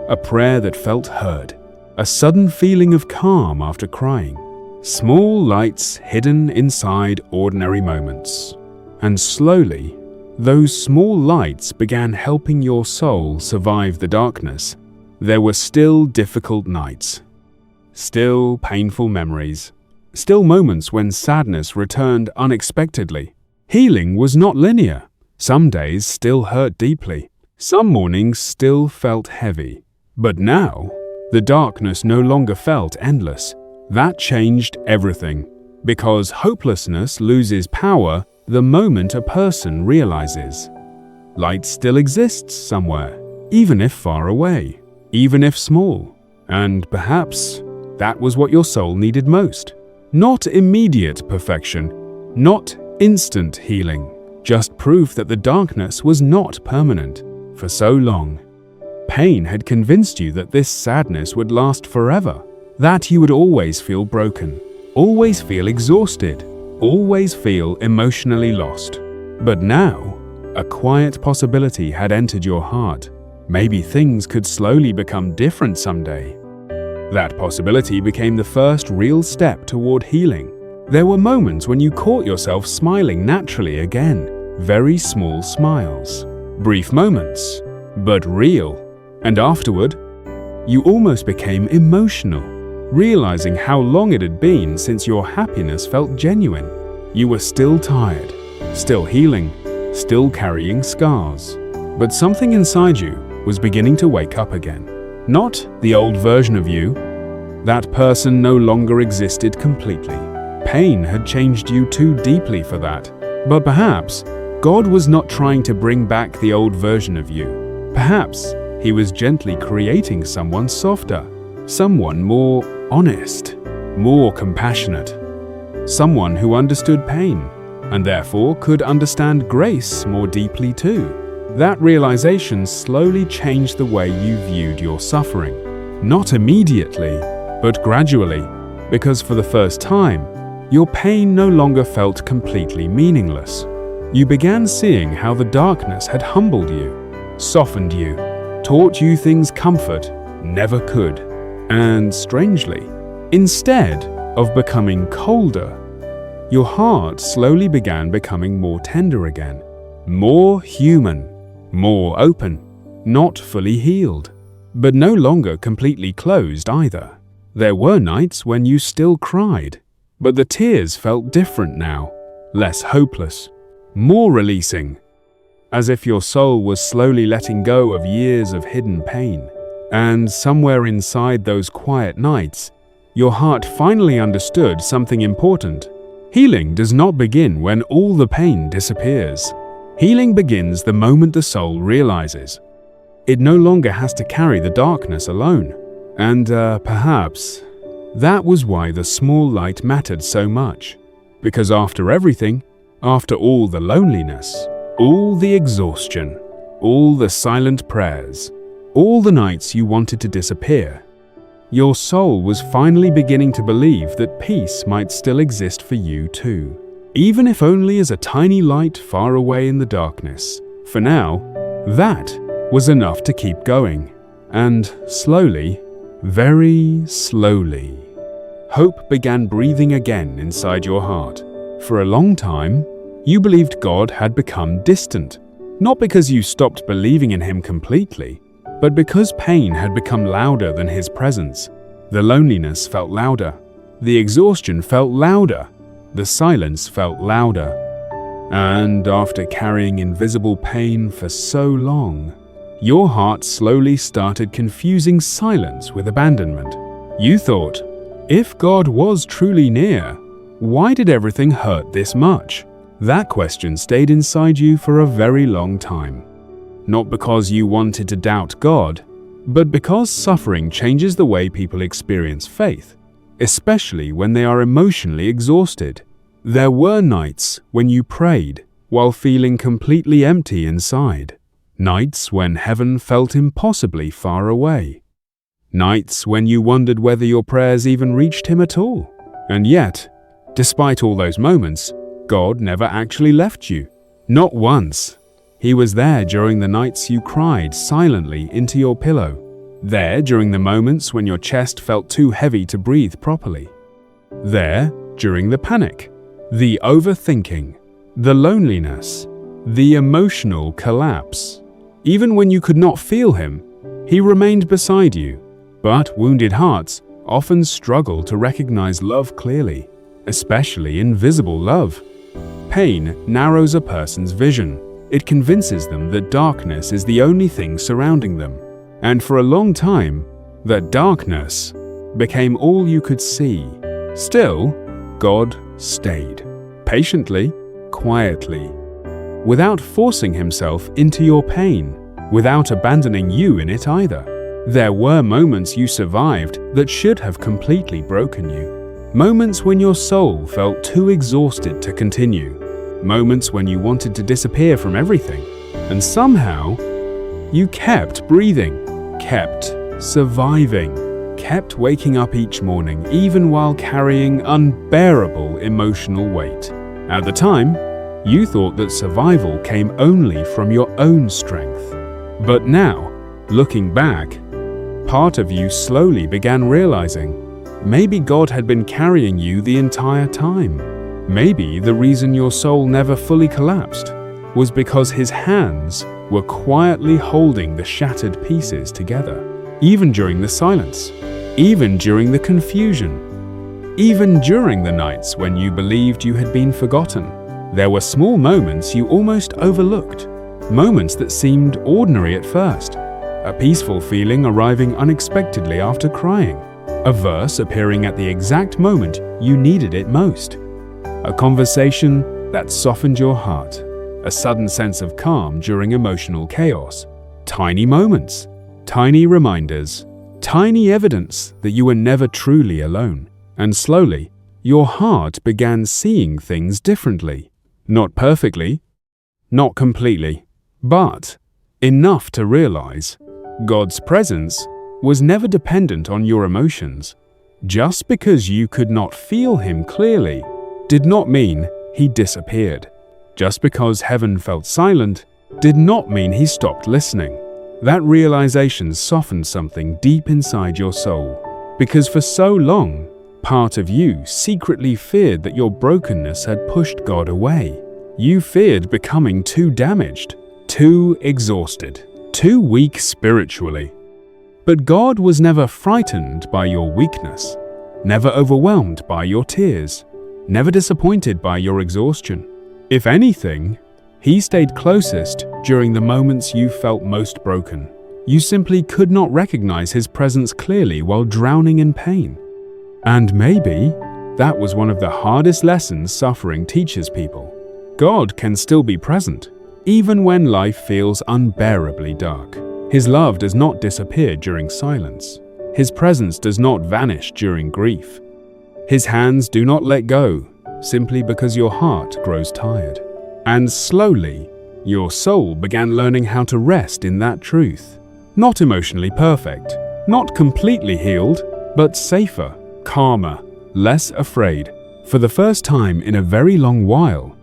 A prayer that felt heard. A sudden feeling of calm after crying. Small lights hidden inside ordinary moments. And slowly, those small lights began helping your soul survive the darkness. There were still difficult nights. Still painful memories. still moments when sadness returned unexpectedly. Healing was not linear. Some days still hurt deeply. Some mornings still felt heavy. But now, the darkness no longer felt endless. That changed everything, because hopelessness loses power the moment a person realizes light still exists somewhere, even if far away, even if small. And perhaps that was what your soul needed most. Not immediate perfection, not instant healing, just proof that the darkness was not permanent. For so long, pain had convinced you that this sadness would last forever, that you would always feel broken, always feel exhausted, always feel emotionally lost. But now, a quiet possibility had entered your heart. Maybe things could slowly become different someday. That possibility became the first real step toward healing. There were moments when you caught yourself smiling naturally again, very small smiles. Brief moments, but real. And afterward, you almost became emotional, realizing how long it had been since your happiness felt genuine. You were still tired, still healing, still carrying scars. But something inside you was beginning to wake up again. Not the old version of you. That person no longer existed completely. Pain had changed you too deeply for that. But perhaps God was not trying to bring back the old version of you. Perhaps He was gently creating someone softer, someone more honest, more compassionate, someone who understood pain and therefore could understand grace more deeply too. That realization slowly changed the way you viewed your suffering. Not immediately, but gradually, because for the first time, your pain no longer felt completely meaningless. You began seeing how the darkness had humbled you, softened you, taught you things comfort never could. And strangely, instead of becoming colder, your heart slowly began becoming more tender again, more human, more open, not fully healed, but no longer completely closed either. There were nights when you still cried, but the tears felt different now, less hopeless, more releasing, as if your soul was slowly letting go of years of hidden pain. And somewhere inside those quiet nights, your heart finally understood something important. Healing does not begin when all the pain disappears. Healing begins the moment the soul realizes it no longer has to carry the darkness alone. And perhaps that was why the small light mattered so much. Because after everything, after all the loneliness, all the exhaustion, all the silent prayers, all the nights you wanted to disappear, your soul was finally beginning to believe that peace might still exist for you too, even if only as a tiny light far away in the darkness. For now, that was enough to keep going. And slowly, very slowly, hope began breathing again inside your heart. For a long time, you believed God had become distant, not because you stopped believing in Him completely, but because pain had become louder than His presence. The loneliness felt louder, the exhaustion felt louder, the silence felt louder. And after carrying invisible pain for so long, your heart slowly started confusing silence with abandonment. You thought, if God was truly near, why did everything hurt this much? That question stayed inside you for a very long time. Not because you wanted to doubt God, but because suffering changes the way people experience faith, especially when they are emotionally exhausted. There were nights when you prayed while feeling completely empty inside. Nights when heaven felt impossibly far away. Nights when you wondered whether your prayers even reached Him at all. And yet, despite all those moments, God never actually left you. Not once. He was there during the nights you cried silently into your pillow. There during the moments when your chest felt too heavy to breathe properly. There during the panic, the overthinking, the loneliness, the emotional collapse. Even when you could not feel Him, He remained beside you. But wounded hearts often struggle to recognize love clearly. especially invisible love. Pain narrows a person's vision. It convinces them that darkness is the only thing surrounding them. And for a long time, that darkness became all you could see. Still, God stayed, patiently, quietly, without forcing himself into your pain, without abandoning you in it either. There were moments you survived that should have completely broken you. Moments when your soul felt too exhausted to continue. Moments when you wanted to disappear from everything. And somehow, you kept breathing, kept surviving, kept waking up each morning even while carrying unbearable emotional weight. At the time, you thought that survival came only from your own strength. But now, looking back, part of you slowly began realizing maybe God had been carrying you the entire time. Maybe the reason your soul never fully collapsed was because his hands were quietly holding the shattered pieces together. Even during the silence, even during the confusion, even during the nights when you believed you had been forgotten, there were small moments you almost overlooked, moments that seemed ordinary at first, a peaceful feeling arriving unexpectedly after crying, a verse appearing at the exact moment you needed it most, a conversation that softened your heart, a sudden sense of calm during emotional chaos, tiny moments, tiny reminders, tiny evidence that you were never truly alone. And slowly, your heart began seeing things differently. Not perfectly, not completely, but enough to realize God's presence was never dependent on your emotions. Just because you could not feel him clearly did not mean he disappeared. Just because heaven felt silent did not mean he stopped listening. That realization softened something deep inside your soul, because for so long, part of you secretly feared that your brokenness had pushed God away. You feared becoming too damaged, too exhausted, too weak spiritually. But God was never frightened by your weakness, never overwhelmed by your tears, never disappointed by your exhaustion. If anything, he stayed closest during the moments you felt most broken. You simply could not recognize his presence clearly while drowning in pain. And maybe that was one of the hardest lessons suffering teaches people. God can still be present, even when life feels unbearably dark. His love does not disappear during silence. His presence does not vanish during grief. His hands do not let go simply because your heart grows tired. And slowly, your soul began learning how to rest in that truth. Not emotionally perfect, not completely healed, but safer, calmer, less afraid. For the first time in a very long while,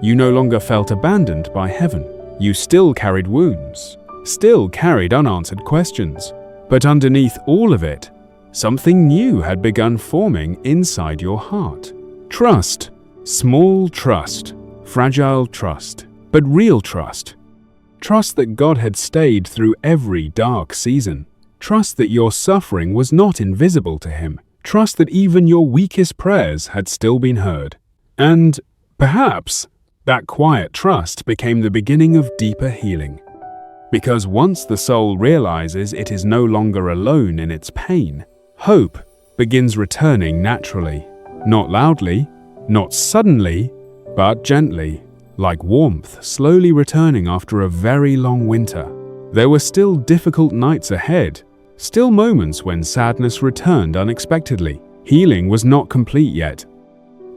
you no longer felt abandoned by heaven. You still carried wounds, still carried unanswered questions. But underneath all of it, something new had begun forming inside your heart. Trust, small trust. Fragile trust, but real trust. Trust that God had stayed through every dark season. Trust that your suffering was not invisible to him. Trust that even your weakest prayers had still been heard. And perhaps that quiet trust became the beginning of deeper healing. Because once the soul realizes it is no longer alone in its pain, hope begins returning naturally. Not loudly, not suddenly, but gently, like warmth slowly returning after a very long winter. There were still difficult nights ahead, still moments when sadness returned unexpectedly. Healing was not complete yet.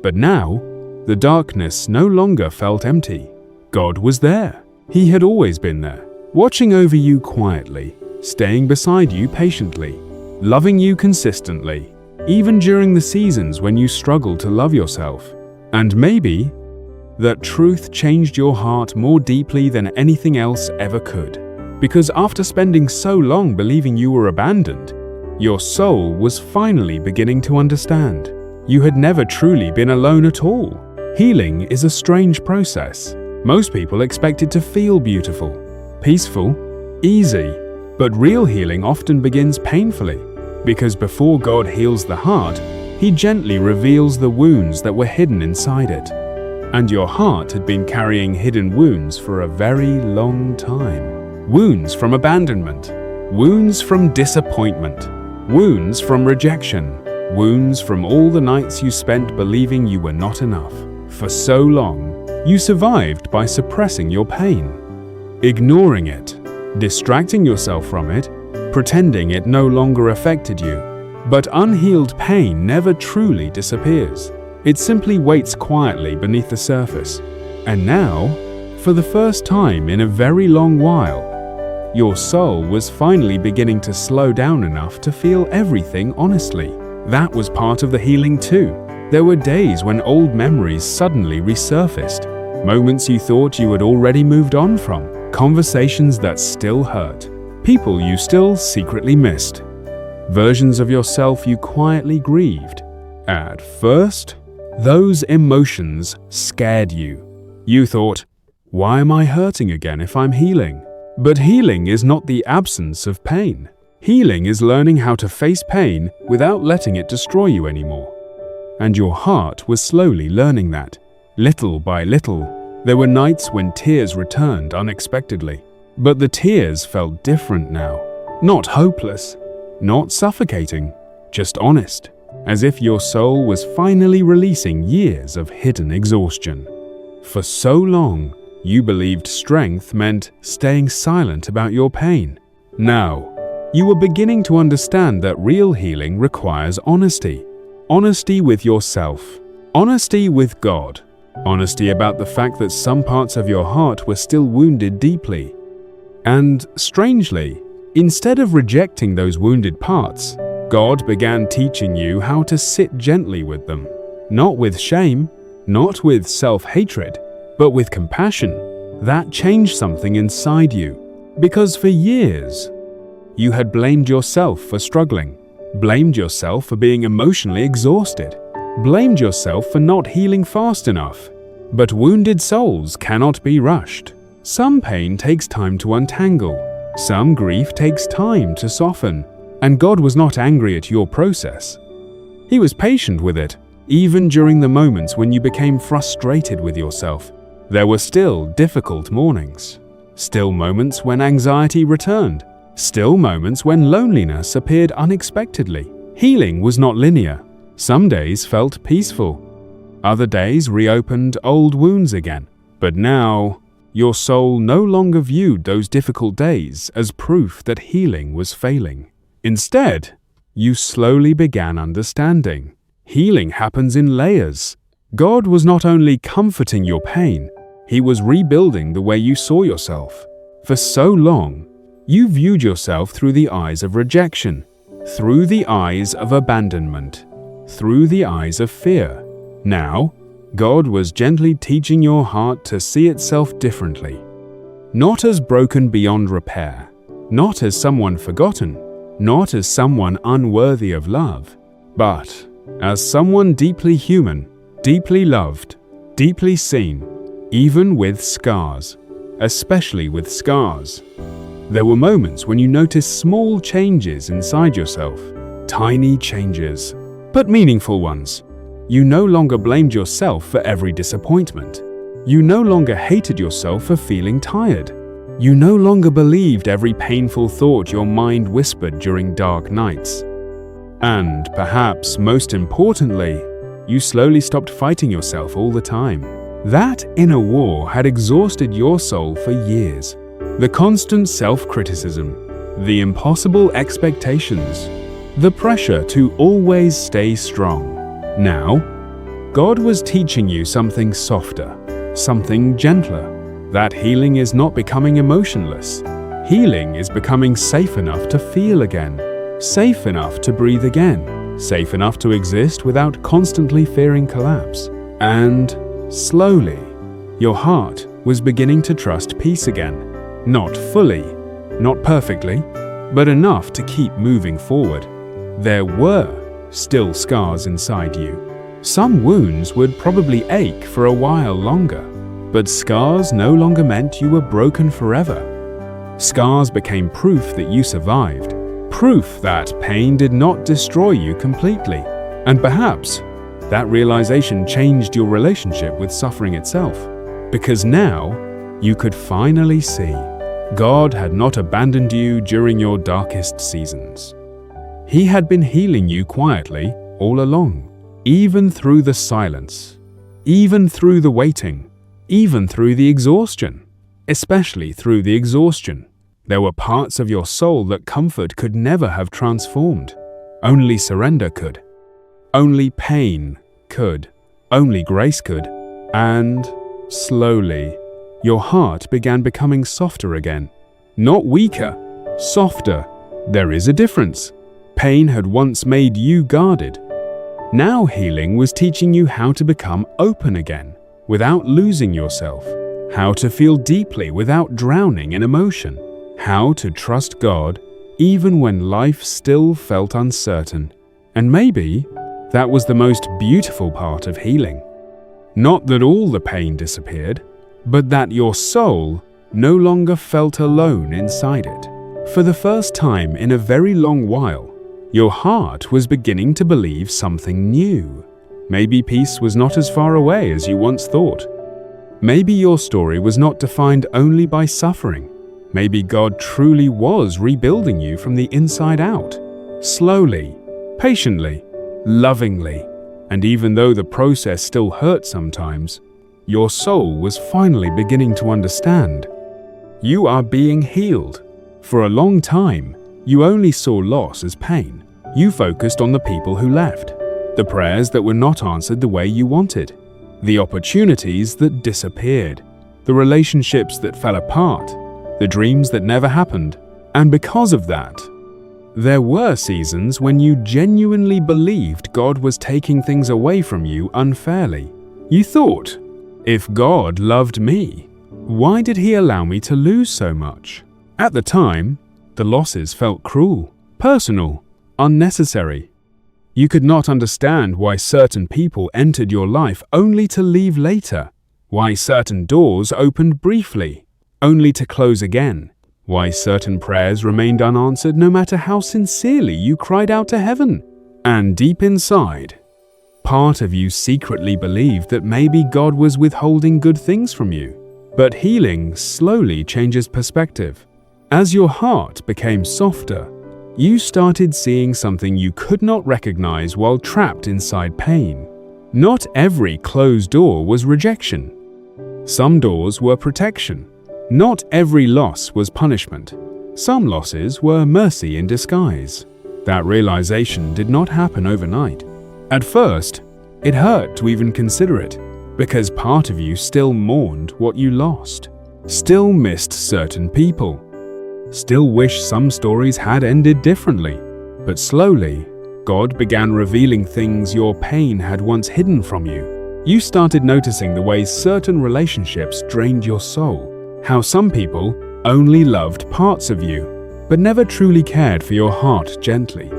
But now, the darkness no longer felt empty. God was there. He had always been there, watching over you quietly, staying beside you patiently, loving you consistently, even during the seasons when you struggled to love yourself. And maybe that truth changed your heart more deeply than anything else ever could. Because after spending so long believing you were abandoned, your soul was finally beginning to understand. You had never truly been alone at all. Healing is a strange process. Most people expect it to feel beautiful, peaceful, easy. But real healing often begins painfully. Because before God heals the heart, He gently reveals the wounds that were hidden inside it. And your heart had been carrying hidden wounds for a very long time. Wounds from abandonment, wounds from disappointment, wounds from rejection, wounds from all the nights you spent believing you were not enough. For so long, you survived by suppressing your pain, ignoring it, distracting yourself from it, pretending it no longer affected you. But unhealed pain never truly disappears. It simply waits quietly beneath the surface. And now, for the first time in a very long while, your soul was finally beginning to slow down enough to feel everything honestly. That was part of the healing too. There were days when old memories suddenly resurfaced, moments you thought you had already moved on from, conversations that still hurt, people you still secretly missed, versions of yourself you quietly grieved. At first, those emotions scared you. You thought, why am I hurting again if I'm healing? But healing is not the absence of pain. Healing is learning how to face pain without letting it destroy you anymore. And your heart was slowly learning that. Little by little, there were nights when tears returned unexpectedly. But the tears felt different now. Not hopeless, not suffocating, just honest, as if your soul was finally releasing years of hidden exhaustion. For so long, you believed strength meant staying silent about your pain. Now, you were beginning to understand that real healing requires honesty. Honesty with yourself, honesty with God, honesty about the fact that some parts of your heart were still wounded deeply. And strangely, instead of rejecting those wounded parts, God began teaching you how to sit gently with them, not with shame, not with self-hatred, but with compassion. That changed something inside you, because for years, you had blamed yourself for struggling, blamed yourself for being emotionally exhausted, blamed yourself for not healing fast enough. But wounded souls cannot be rushed. Some pain takes time to untangle. Some grief takes time to soften. And God was not angry at your process. He was patient with it, even during the moments when you became frustrated with yourself. There were still difficult mornings, still moments when anxiety returned, still moments when loneliness appeared unexpectedly. Healing was not linear. Some days felt peaceful. Other days reopened old wounds again. But now, your soul no longer viewed those difficult days as proof that healing was failing. Instead, you slowly began understanding. Healing happens in layers. God was not only comforting your pain, He was rebuilding the way you saw yourself. For so long, you viewed yourself through the eyes of rejection, through the eyes of abandonment, through the eyes of fear. Now, God was gently teaching your heart to see itself differently. Not as broken beyond repair, not as someone forgotten, not as someone unworthy of love, but as someone deeply human, deeply loved, deeply seen, even with scars, especially with scars. There were moments when you noticed small changes inside yourself, tiny changes, but meaningful ones. You no longer blamed yourself for every disappointment. You no longer hated yourself for feeling tired. You no longer believed every painful thought your mind whispered during dark nights. And perhaps most importantly, you slowly stopped fighting yourself all the time. That inner war had exhausted your soul for years. The constant self-criticism, the impossible expectations, the pressure to always stay strong. Now, God was teaching you something softer, something gentler. That healing is not becoming emotionless. Healing is becoming safe enough to feel again, safe enough to breathe again, safe enough to exist without constantly fearing collapse. And slowly, your heart was beginning to trust peace again. Not fully, not perfectly, but enough to keep moving forward. There were still scars inside you. Some wounds would probably ache for a while longer, but scars no longer meant you were broken forever. Scars became proof that you survived, proof that pain did not destroy you completely. And perhaps that realization changed your relationship with suffering itself, because now you could finally see God had not abandoned you during your darkest seasons. He had been healing you quietly all along, even through the silence, even through the waiting, even through the exhaustion. Especially through the exhaustion. There were parts of your soul that comfort could never have transformed. Only surrender could. Only pain could. Only grace could. And slowly, your heart began becoming softer again. Not weaker, softer. There is a difference. Pain had once made you guarded. Now healing was teaching you how to become open again, without losing yourself. How to feel deeply without drowning in emotion. How to trust God even when life still felt uncertain. And maybe that was the most beautiful part of healing. Not that all the pain disappeared, but that your soul no longer felt alone inside it. For the first time in a very long while, your heart was beginning to believe something new. Maybe peace was not as far away as you once thought. Maybe your story was not defined only by suffering. Maybe God truly was rebuilding you from the inside out. Slowly, patiently, lovingly. And even though the process still hurt sometimes, your soul was finally beginning to understand. You are being healed. For a long time, you only saw loss as pain. You focused on the people who left, the prayers that were not answered the way you wanted, the opportunities that disappeared, the relationships that fell apart, the dreams that never happened. And because of that, there were seasons when you genuinely believed God was taking things away from you unfairly. You thought, if God loved me, why did He allow me to lose so much? At the time, the losses felt cruel, personal, unnecessary. You could not understand why certain people entered your life only to leave later, why certain doors opened briefly, only to close again, why certain prayers remained unanswered no matter how sincerely you cried out to heaven. And deep inside, part of you secretly believed that maybe God was withholding good things from you. But healing slowly changes perspective. As your heart became softer, you started seeing something you could not recognize while trapped inside pain. Not every closed door was rejection. Some doors were protection. Not every loss was punishment. Some losses were mercy in disguise. That realization did not happen overnight. At first, it hurt to even consider it, because part of you still mourned what you lost, still missed certain people, still wished some stories had ended differently. But slowly, God began revealing things your pain had once hidden from you. You started noticing the ways certain relationships drained your soul, how some people only loved parts of you, but never truly cared for your heart gently.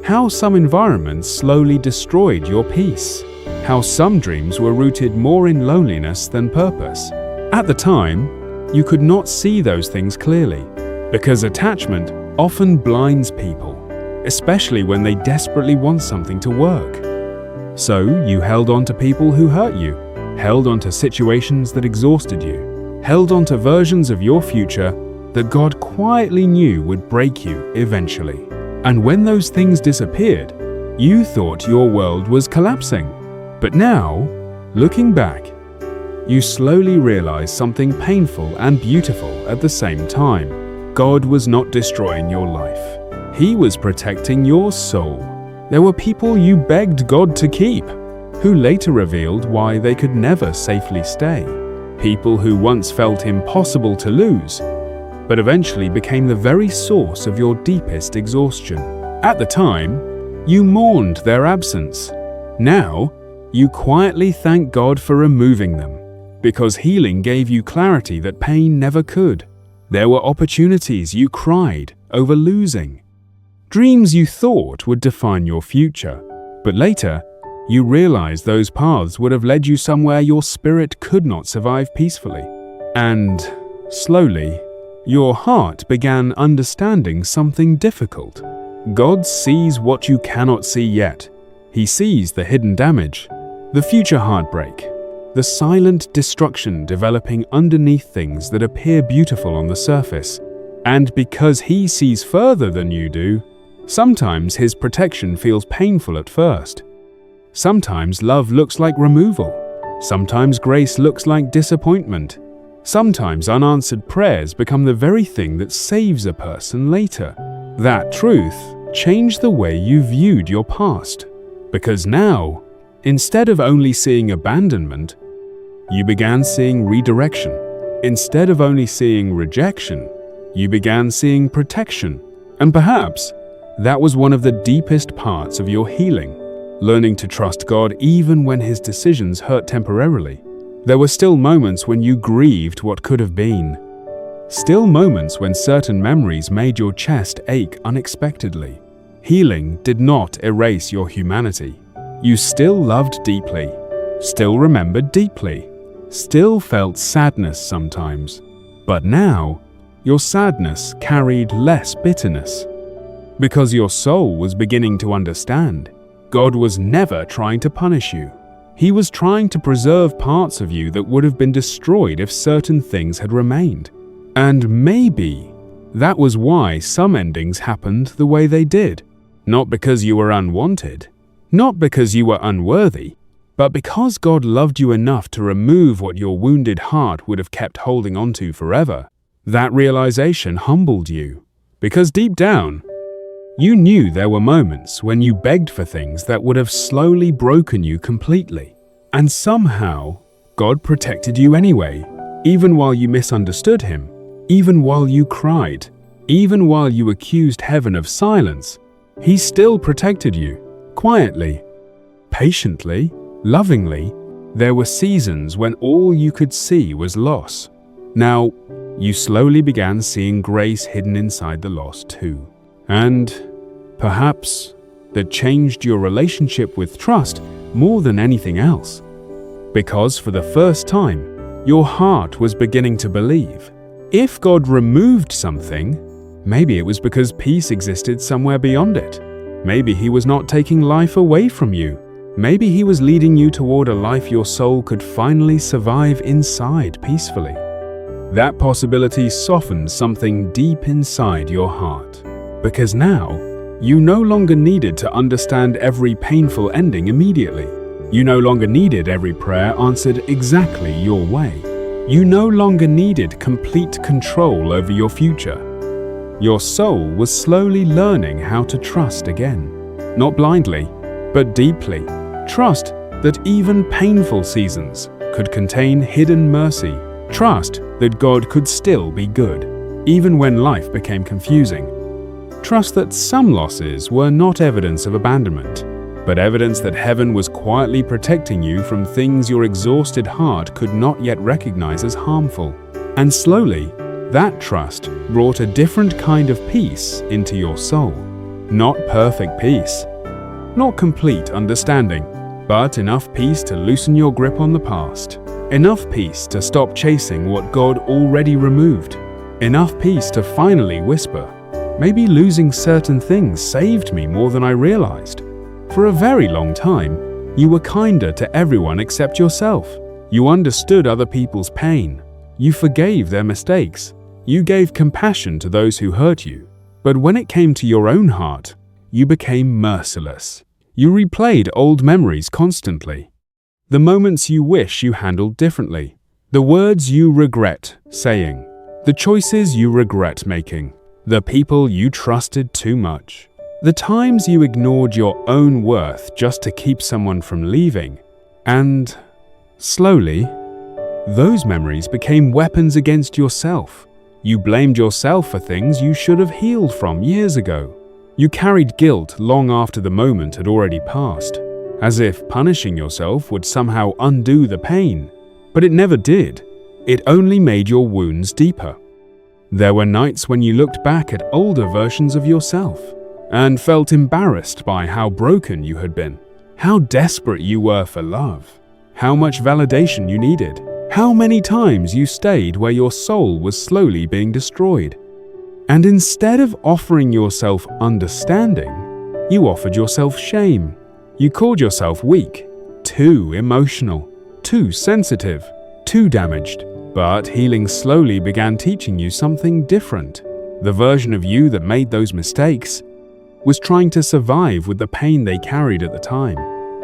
How some environments slowly destroyed your peace. How some dreams were rooted more in loneliness than purpose. At the time, you could not see those things clearly, because attachment often blinds people, especially when they desperately want something to work. So you held on to people who hurt you, held on to situations that exhausted you, held on to versions of your future that God quietly knew would break you eventually. And when those things disappeared, you thought your world was collapsing. But now, looking back, you slowly realize something painful and beautiful at the same time. God was not destroying your life. He was protecting your soul. There were people you begged God to keep, who later revealed why they could never safely stay. People who once felt impossible to lose, but eventually became the very source of your deepest exhaustion. At the time, you mourned their absence. Now, you quietly thank God for removing them, because healing gave you clarity that pain never could. There were opportunities you cried over losing, dreams you thought would define your future, but later, you realized those paths would have led you somewhere your spirit could not survive peacefully. And slowly, your heart began understanding something difficult. God sees what you cannot see yet. He sees the hidden damage, the future heartbreak, the silent destruction developing underneath things that appear beautiful on the surface. And because he sees further than you do, sometimes his protection feels painful at first. Sometimes love looks like removal. Sometimes grace looks like disappointment. Sometimes unanswered prayers become the very thing that saves a person later. That truth changed the way you viewed your past. Because now, instead of only seeing abandonment, you began seeing redirection. Instead of only seeing rejection, you began seeing protection. And perhaps that was one of the deepest parts of your healing, learning to trust God even when His decisions hurt temporarily. There were still moments when you grieved what could have been. Still moments when certain memories made your chest ache unexpectedly. Healing did not erase your humanity. You still loved deeply, still remembered deeply, still felt sadness sometimes. But now, your sadness carried less bitterness. Because your soul was beginning to understand. God was never trying to punish you. He was trying to preserve parts of you that would have been destroyed if certain things had remained. And maybe that was why some endings happened the way they did. Not because you were unwanted, not because you were unworthy, but because God loved you enough to remove what your wounded heart would have kept holding onto forever. That realization humbled you, because deep down, you knew there were moments when you begged for things that would have slowly broken you completely. And somehow, God protected you anyway, even while you misunderstood Him, even while you cried, even while you accused heaven of silence. He still protected you, quietly, patiently, lovingly. There were seasons when all you could see was loss. Now, you slowly began seeing grace hidden inside the loss too. And perhaps that changed your relationship with trust more than anything else. Because for the first time, your heart was beginning to believe. If God removed something, maybe it was because peace existed somewhere beyond it. Maybe He was not taking life away from you. Maybe He was leading you toward a life your soul could finally survive inside peacefully. That possibility softened something deep inside your heart. Because now, you no longer needed to understand every painful ending immediately. You no longer needed every prayer answered exactly your way. You no longer needed complete control over your future. Your soul was slowly learning how to trust again. Not blindly, but deeply. Trust that even painful seasons could contain hidden mercy. Trust that God could still be good, even when life became confusing. Trust that some losses were not evidence of abandonment, but evidence that heaven was quietly protecting you from things your exhausted heart could not yet recognize as harmful. And slowly, that trust brought a different kind of peace into your soul. Not perfect peace, not complete understanding, but enough peace to loosen your grip on the past. Enough peace to stop chasing what God already removed. Enough peace to finally whisper, maybe losing certain things saved me more than I realized. For a very long time, you were kinder to everyone except yourself. You understood other people's pain. You forgave their mistakes. You gave compassion to those who hurt you. But when it came to your own heart, you became merciless. You replayed old memories constantly. The moments you wish you handled differently. The words you regret saying. The choices you regret making. The people you trusted too much. The times you ignored your own worth just to keep someone from leaving. And slowly, those memories became weapons against yourself. You blamed yourself for things you should have healed from years ago. You carried guilt long after the moment had already passed, as if punishing yourself would somehow undo the pain. But it never did. It only made your wounds deeper. There were nights when you looked back at older versions of yourself and felt embarrassed by how broken you had been, how desperate you were for love, how much validation you needed, how many times you stayed where your soul was slowly being destroyed. And instead of offering yourself understanding, you offered yourself shame. You called yourself weak, too emotional, too sensitive, too damaged. But healing slowly began teaching you something different. The version of you that made those mistakes was trying to survive with the pain they carried at the time.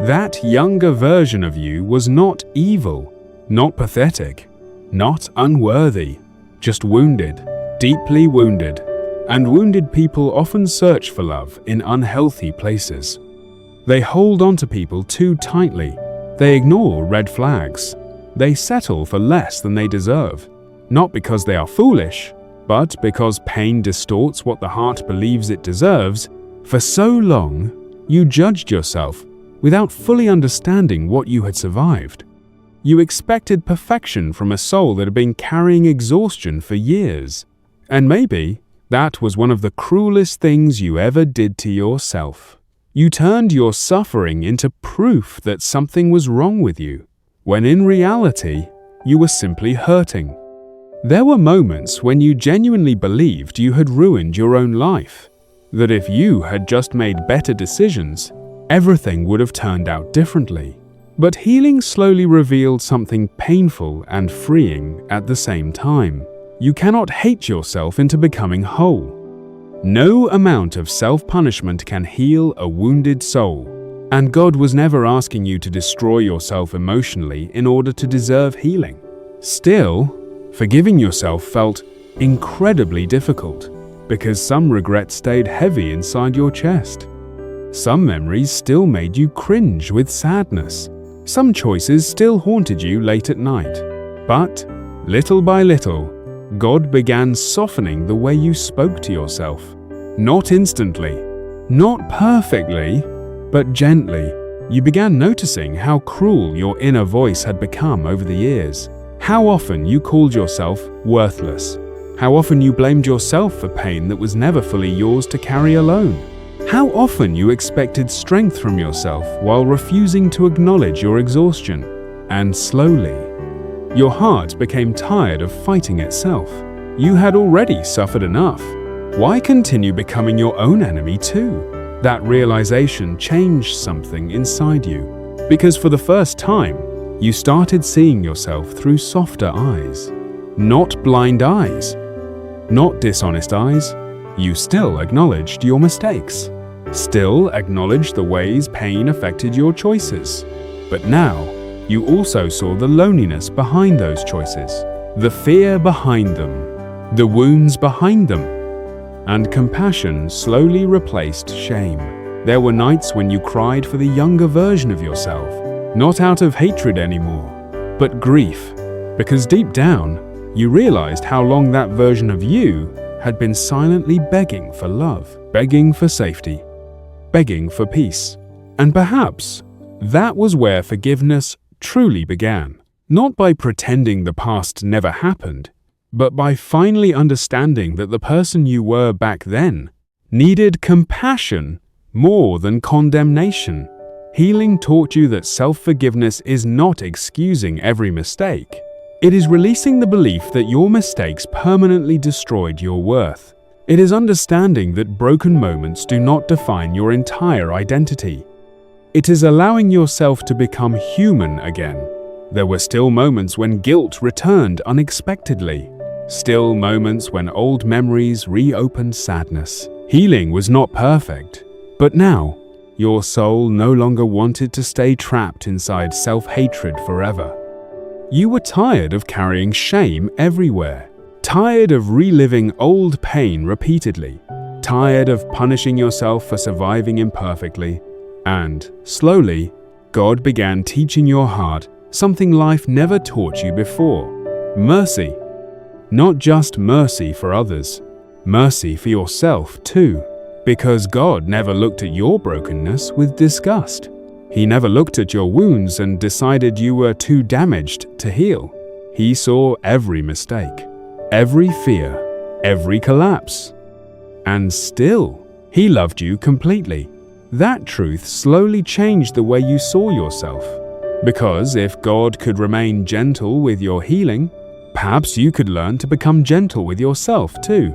That younger version of you was not evil, not pathetic, not unworthy, just wounded, deeply wounded. And wounded people often search for love in unhealthy places. They hold on to people too tightly. They ignore red flags. They settle for less than they deserve, not because they are foolish, but because pain distorts what the heart believes it deserves. For so long, you judged yourself without fully understanding what you had survived. You expected perfection from a soul that had been carrying exhaustion for years. And maybe that was one of the cruelest things you ever did to yourself. You turned your suffering into proof that something was wrong with you, when in reality, you were simply hurting. There were moments when you genuinely believed you had ruined your own life, that if you had just made better decisions, everything would have turned out differently. But healing slowly revealed something painful and freeing at the same time. You cannot hate yourself into becoming whole. No amount of self-punishment can heal a wounded soul. And God was never asking you to destroy yourself emotionally in order to deserve healing. Still, forgiving yourself felt incredibly difficult because some regret stayed heavy inside your chest. Some memories still made you cringe with sadness. Some choices still haunted you late at night. But, little by little, God began softening the way you spoke to yourself. Not instantly, not perfectly, but gently. You began noticing how cruel your inner voice had become over the years. How often you called yourself worthless. How often you blamed yourself for pain that was never fully yours to carry alone. How often you expected strength from yourself while refusing to acknowledge your exhaustion. And slowly, your heart became tired of fighting itself. You had already suffered enough. Why continue becoming your own enemy too? That realization changed something inside you, because for the first time, you started seeing yourself through softer eyes. Not blind eyes, not dishonest eyes. You still acknowledged your mistakes, still acknowledged the ways pain affected your choices. But now, you also saw the loneliness behind those choices, the fear behind them, the wounds behind them. And compassion slowly replaced shame. There were nights when you cried for the younger version of yourself, not out of hatred anymore, but grief, because deep down, you realized how long that version of you had been silently begging for love, begging for safety, begging for peace. And perhaps that was where forgiveness truly began, not by pretending the past never happened, but by finally understanding that the person you were back then needed compassion more than condemnation. Healing taught you that self-forgiveness is not excusing every mistake. It is releasing the belief that your mistakes permanently destroyed your worth. It is understanding that broken moments do not define your entire identity. It is allowing yourself to become human again. There were still moments when guilt returned unexpectedly. Still moments when old memories reopened sadness. Healing was not perfect, but now, your soul no longer wanted to stay trapped inside self-hatred forever. You were tired of carrying shame everywhere, tired of reliving old pain repeatedly, tired of punishing yourself for surviving imperfectly, and, slowly, God began teaching your heart something life never taught you before: mercy. Not just mercy for others, mercy for yourself too. Because God never looked at your brokenness with disgust. He never looked at your wounds and decided you were too damaged to heal. He saw every mistake, every fear, every collapse. And still, He loved you completely. That truth slowly changed the way you saw yourself. Because if God could remain gentle with your healing, perhaps you could learn to become gentle with yourself too.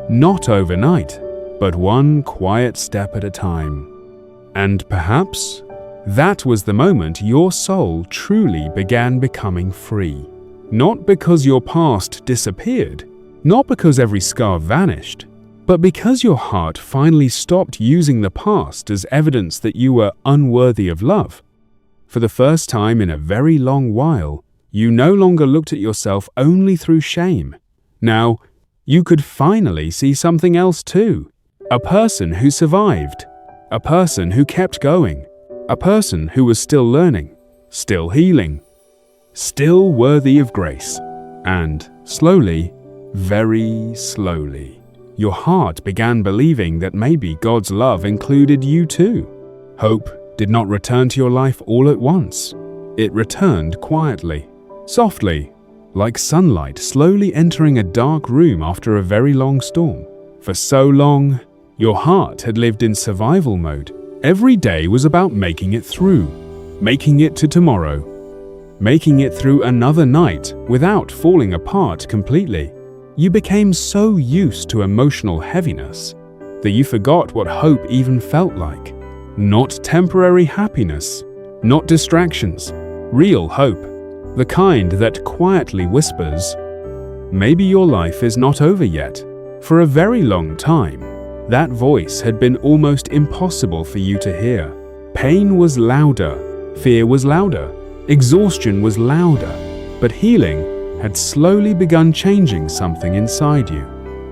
Not overnight, but one quiet step at a time. And perhaps That was the moment your soul truly began becoming free. Not because your past disappeared, not because every scar vanished, but because your heart finally stopped using the past as evidence that you were unworthy of love. For the first time in a very long while, you no longer looked at yourself only through shame. Now, you could finally see something else too. A person who survived. A person who kept going. A person who was still learning, still healing, still worthy of grace. And slowly, very slowly, your heart began believing that maybe God's love included you too. Hope did not return to your life all at once. It returned quietly, softly, like sunlight slowly entering a dark room after a very long storm. For so long, your heart had lived in survival mode. Every day was about making it through, making it to tomorrow, making it through another night without falling apart completely. You became so used to emotional heaviness that you forgot what hope even felt like. Not temporary happiness, not distractions, real hope, the kind that quietly whispers, maybe your life is not over yet. For a very long time, that voice had been almost impossible for you to hear. Pain was louder, fear was louder, exhaustion was louder, but healing had slowly begun changing something inside you.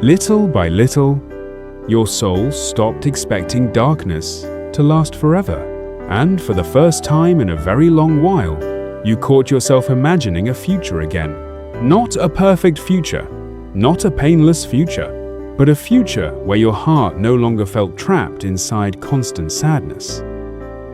Little by little, your soul stopped expecting darkness to last forever, and for the first time in a very long while, you caught yourself imagining a future again. Not a perfect future, not a painless future, but a future where your heart no longer felt trapped inside constant sadness.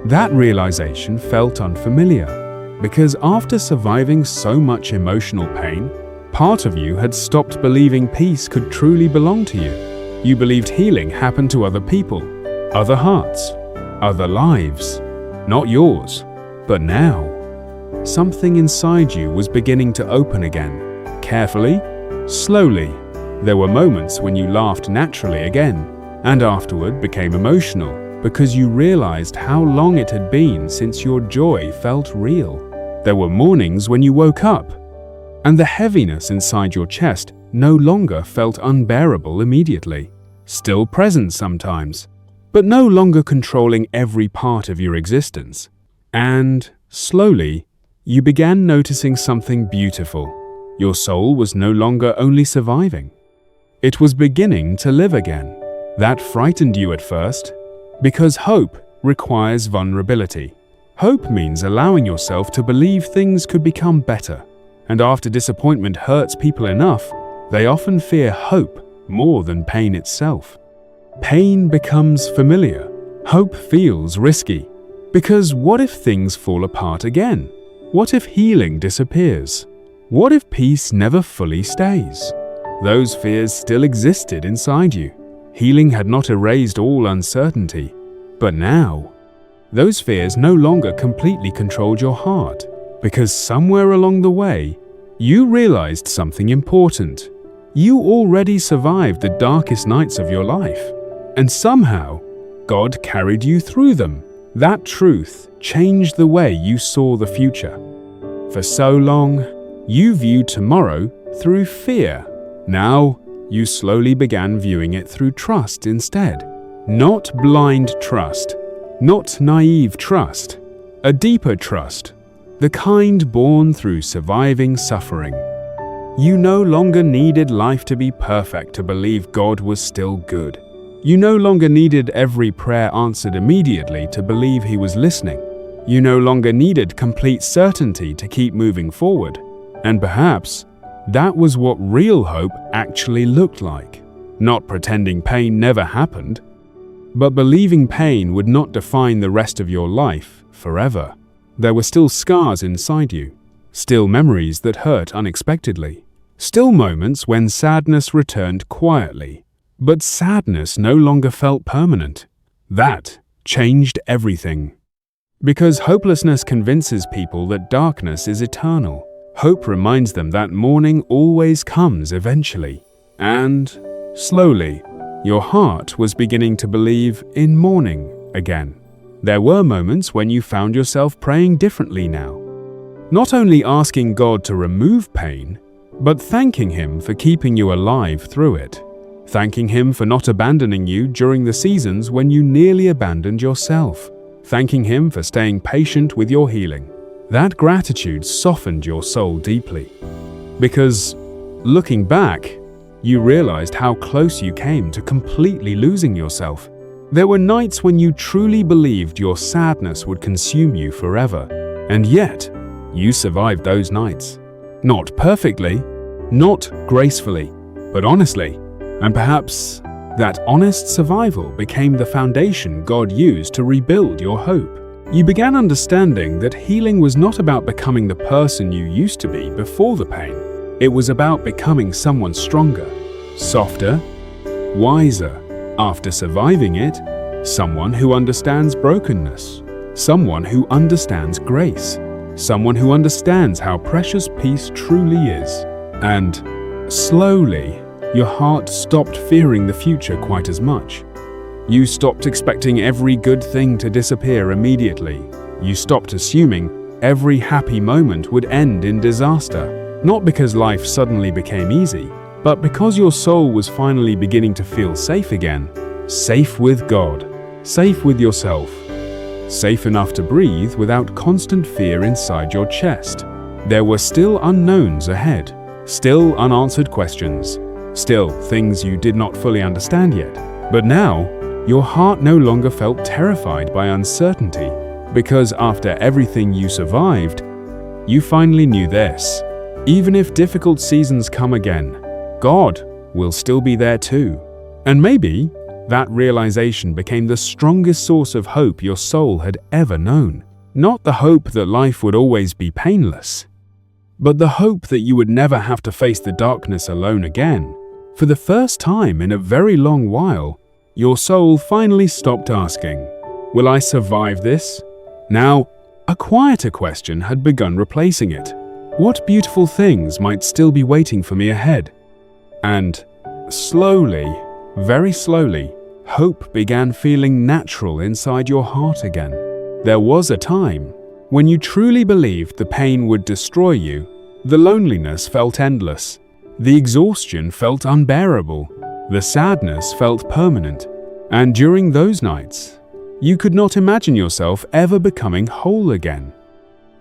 That realization felt unfamiliar, because after surviving so much emotional pain, part of you had stopped believing peace could truly belong to you. You believed healing happened to other people, other hearts, other lives, not yours. But now, something inside you was beginning to open again, carefully, slowly. There were moments when you laughed naturally again, and afterward became emotional because you realized how long it had been since your joy felt real. There were mornings when you woke up, and the heaviness inside your chest no longer felt unbearable immediately. Still present sometimes, but no longer controlling every part of your existence. And, slowly, you began noticing something beautiful. Your soul was no longer only surviving. It was beginning to live again. That frightened you at first, because hope requires vulnerability. Hope means allowing yourself to believe things could become better. And after disappointment hurts people enough, they often fear hope more than pain itself. Pain becomes familiar. Hope feels risky. Because what if things fall apart again? What if healing disappears? What if peace never fully stays? Those fears still existed inside you. Healing had not erased all uncertainty. But now, those fears no longer completely controlled your heart, because somewhere along the way, you realized something important. You already survived the darkest nights of your life, and somehow, God carried you through them. That truth changed the way you saw the future. For so long, you viewed tomorrow through fear. Now, you slowly began viewing it through trust instead. Not blind trust, not naive trust, a deeper trust, the kind born through surviving suffering. You no longer needed life to be perfect to believe God was still good. You no longer needed every prayer answered immediately to believe He was listening. You no longer needed complete certainty to keep moving forward. And perhaps, that was what real hope actually looked like. Not pretending pain never happened, but believing pain would not define the rest of your life forever. There were still scars inside you, still memories that hurt unexpectedly, still moments when sadness returned quietly. But sadness no longer felt permanent. That changed everything. Because hopelessness convinces people that darkness is eternal. Hope reminds them that morning always comes eventually. And, slowly, your heart was beginning to believe in morning again. There were moments when you found yourself praying differently now. Not only asking God to remove pain, but thanking Him for keeping you alive through it. Thanking Him for not abandoning you during the seasons when you nearly abandoned yourself. Thanking Him for staying patient with your healing. That gratitude softened your soul deeply. Because, looking back, you realized how close you came to completely losing yourself. There were nights when you truly believed your sadness would consume you forever. And yet, you survived those nights. Not perfectly, not gracefully, but honestly. And perhaps that honest survival became the foundation God used to rebuild your hope. You began understanding that healing was not about becoming the person you used to be before the pain. It was about becoming someone stronger, softer, wiser. After surviving it, someone who understands brokenness, someone who understands grace, someone who understands how precious peace truly is. And slowly, your heart stopped fearing the future quite as much. You stopped expecting every good thing to disappear immediately. You stopped assuming every happy moment would end in disaster, not because life suddenly became easy, but because your soul was finally beginning to feel safe again. Safe with God, safe with yourself, safe enough to breathe without constant fear inside your chest. There were still unknowns ahead, still unanswered questions, still things you did not fully understand yet. But now, your heart no longer felt terrified by uncertainty, because after everything you survived, you finally knew this: even if difficult seasons come again, God will still be there too. And maybe that realization became the strongest source of hope your soul had ever known. Not the hope that life would always be painless, but the hope that you would never have to face the darkness alone again. For the first time in a very long while, your soul finally stopped asking, "Will I survive this?" Now, a quieter question had begun replacing it. What beautiful things might still be waiting for me ahead? And slowly, very slowly, hope began feeling natural inside your heart again. There was a time when you truly believed the pain would destroy you. The loneliness felt endless. The exhaustion felt unbearable. The sadness felt permanent. And during those nights, you could not imagine yourself ever becoming whole again.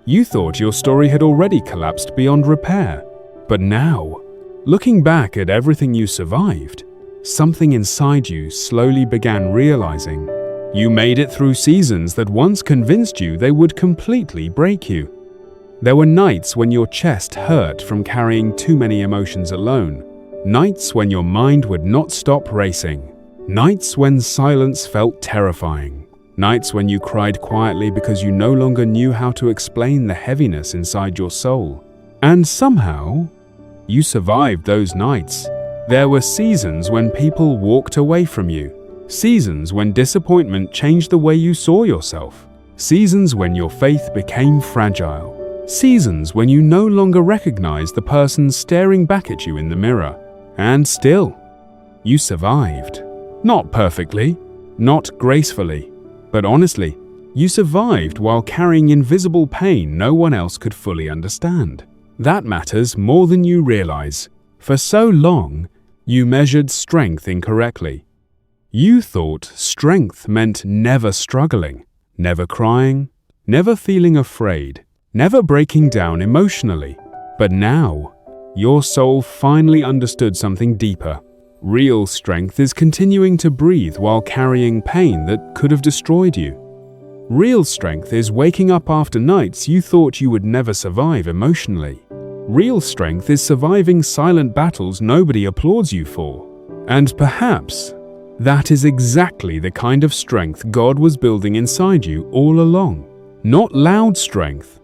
You thought your story had already collapsed beyond repair. But now, looking back at everything you survived, something inside you slowly began realizing you made it through seasons that once convinced you they would completely break you. There were nights when your chest hurt from carrying too many emotions alone. Nights when your mind would not stop racing. Nights when silence felt terrifying. Nights when you cried quietly because you no longer knew how to explain the heaviness inside your soul. And somehow, you survived those nights. There were seasons when people walked away from you. Seasons when disappointment changed the way you saw yourself. Seasons when your faith became fragile. Seasons when you no longer recognized the person staring back at you in the mirror. And still, you survived. Not perfectly, not gracefully, but honestly, you survived while carrying invisible pain no one else could fully understand. That matters more than you realize. For so long, you measured strength incorrectly. You thought strength meant never struggling, never crying, never feeling afraid, never breaking down emotionally. But now, your soul finally understood something deeper. Real strength is continuing to breathe while carrying pain that could have destroyed you. Real strength is waking up after nights you thought you would never survive emotionally. Real strength is surviving silent battles nobody applauds you for. And perhaps that is exactly the kind of strength God was building inside you all along. Not loud strength,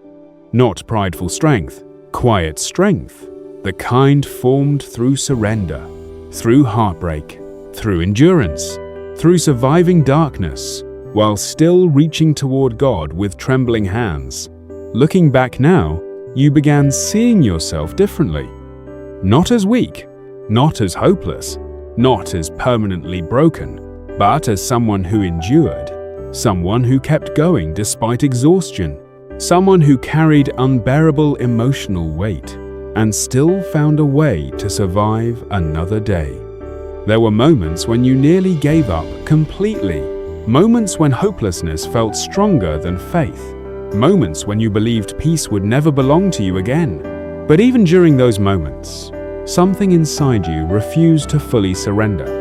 not prideful strength, quiet strength, the kind formed through surrender, through heartbreak, through endurance, through surviving darkness, while still reaching toward God with trembling hands. Looking back now, you began seeing yourself differently. Not as weak, not as hopeless, not as permanently broken, but as someone who endured, someone who kept going despite exhaustion, someone who carried unbearable emotional weight and still found a way to survive another day. There were moments when you nearly gave up completely, moments when hopelessness felt stronger than faith, moments when you believed peace would never belong to you again. But even during those moments, something inside you refused to fully surrender.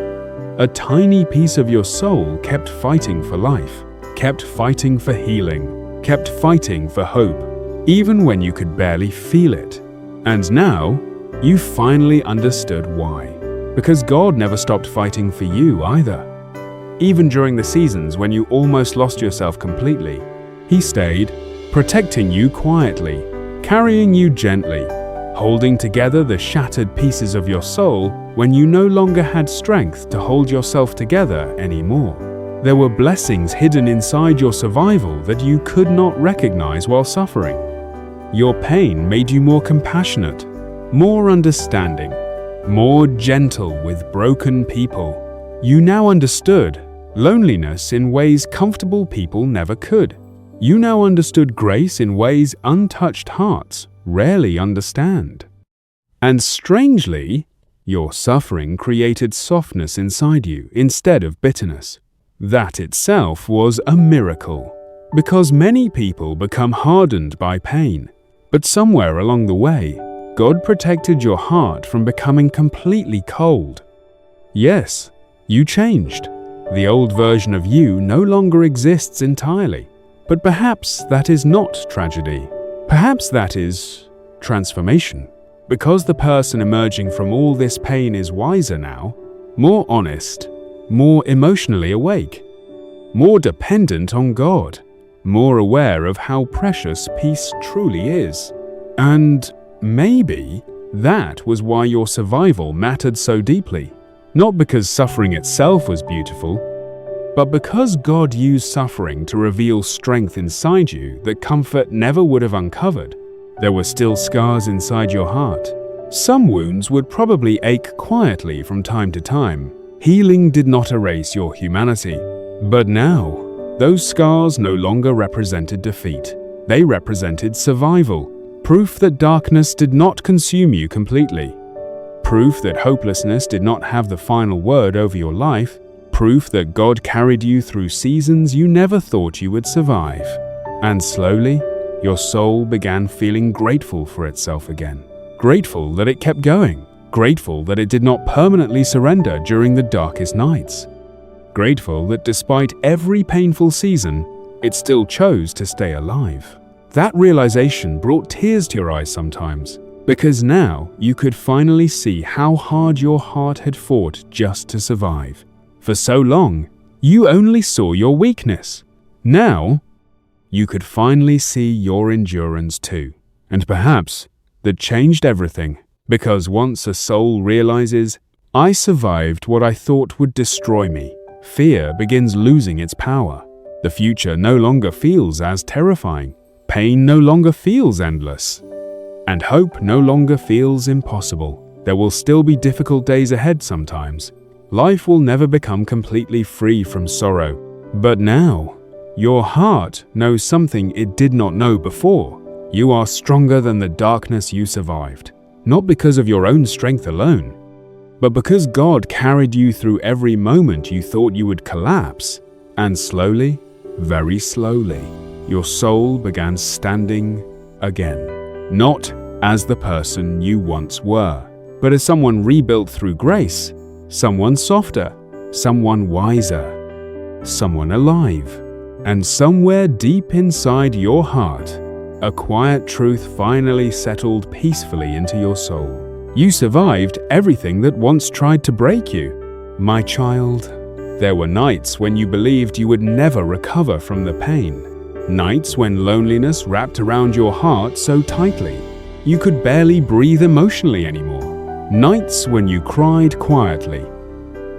A tiny piece of your soul kept fighting for life, kept fighting for healing, kept fighting for hope, even when you could barely feel it. And now, you finally understood why. Because God never stopped fighting for you either. Even during the seasons when you almost lost yourself completely, He stayed, protecting you quietly, carrying you gently, holding together the shattered pieces of your soul when you no longer had strength to hold yourself together anymore. There were blessings hidden inside your survival that you could not recognize while suffering. Your pain made you more compassionate, more understanding, more gentle with broken people. You now understood loneliness in ways comfortable people never could. You now understood grace in ways untouched hearts rarely understand. And strangely, your suffering created softness inside you instead of bitterness. That itself was a miracle, because many people become hardened by pain. But somewhere along the way, God protected your heart from becoming completely cold. Yes, you changed. The old version of you no longer exists entirely. But perhaps that is not tragedy. Perhaps that is transformation. Because the person emerging from all this pain is wiser now, more honest, more emotionally awake, more dependent on God, more aware of how precious peace truly is. And maybe that was why your survival mattered so deeply. Not because suffering itself was beautiful, but because God used suffering to reveal strength inside you that comfort never would have uncovered. There were still scars inside your heart. Some wounds would probably ache quietly from time to time. Healing did not erase your humanity. But now, those scars no longer represented defeat. They represented survival. Proof that darkness did not consume you completely. Proof that hopelessness did not have the final word over your life. Proof that God carried you through seasons you never thought you would survive. And slowly, your soul began feeling grateful for itself again. Grateful that it kept going. Grateful that it did not permanently surrender during the darkest nights. Grateful that despite every painful season, it still chose to stay alive. That realization brought tears to your eyes sometimes, because now you could finally see how hard your heart had fought just to survive. For so long, you only saw your weakness. Now, you could finally see your endurance too. And perhaps that changed everything, because once a soul realizes, I survived what I thought would destroy me, fear begins losing its power. The future no longer feels as terrifying. Pain no longer feels endless. And hope no longer feels impossible. There will still be difficult days ahead sometimes. Life will never become completely free from sorrow. But now, your heart knows something it did not know before. You are stronger than the darkness you survived. Not because of your own strength alone, but because God carried you through every moment you thought you would collapse. And slowly, very slowly, your soul began standing again. Not as the person you once were, but as someone rebuilt through grace, someone softer, someone wiser, someone alive. And somewhere deep inside your heart, a quiet truth finally settled peacefully into your soul. You survived everything that once tried to break you. My child, there were nights when you believed you would never recover from the pain. Nights when loneliness wrapped around your heart so tightly, you could barely breathe emotionally anymore. Nights when you cried quietly,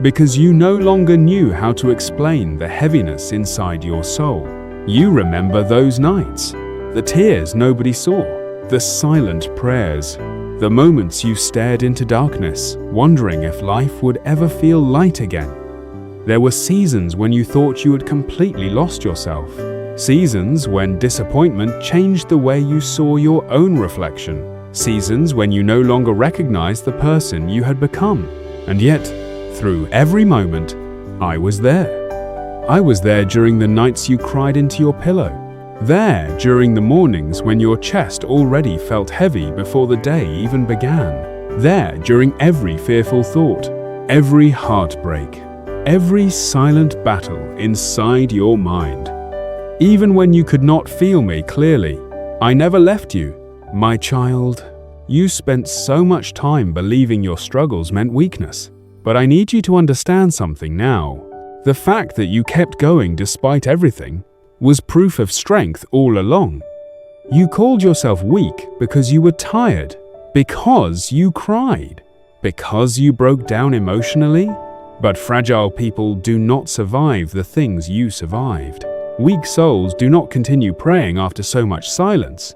because you no longer knew how to explain the heaviness inside your soul. You remember those nights, the tears nobody saw, the silent prayers, the moments you stared into darkness, wondering if life would ever feel light again. There were seasons when you thought you had completely lost yourself. Seasons when disappointment changed the way you saw your own reflection. Seasons when you no longer recognized the person you had become. And yet, through every moment, I was there. I was there during the nights you cried into your pillow. There during the mornings when your chest already felt heavy before the day even began. There during every fearful thought, every heartbreak, every silent battle inside your mind. Even when you could not feel me clearly, I never left you. My child, you spent so much time believing your struggles meant weakness. But I need you to understand something now. The fact that you kept going despite everything was proof of strength all along. You called yourself weak because you were tired, because you cried, because you broke down emotionally. But fragile people do not survive the things you survived. Weak souls do not continue praying after so much silence.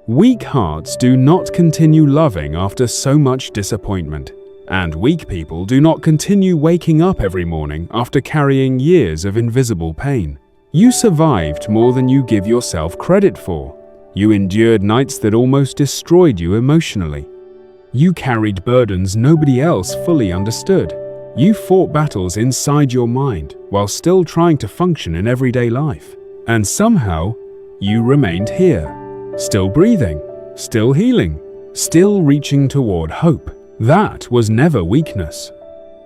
Weak hearts do not continue loving after so much disappointment. And weak people do not continue waking up every morning after carrying years of invisible pain. You survived more than you give yourself credit for. You endured nights that almost destroyed you emotionally. You carried burdens nobody else fully understood. You fought battles inside your mind while still trying to function in everyday life. And somehow, you remained here. Still breathing, still healing, still reaching toward hope. That was never weakness.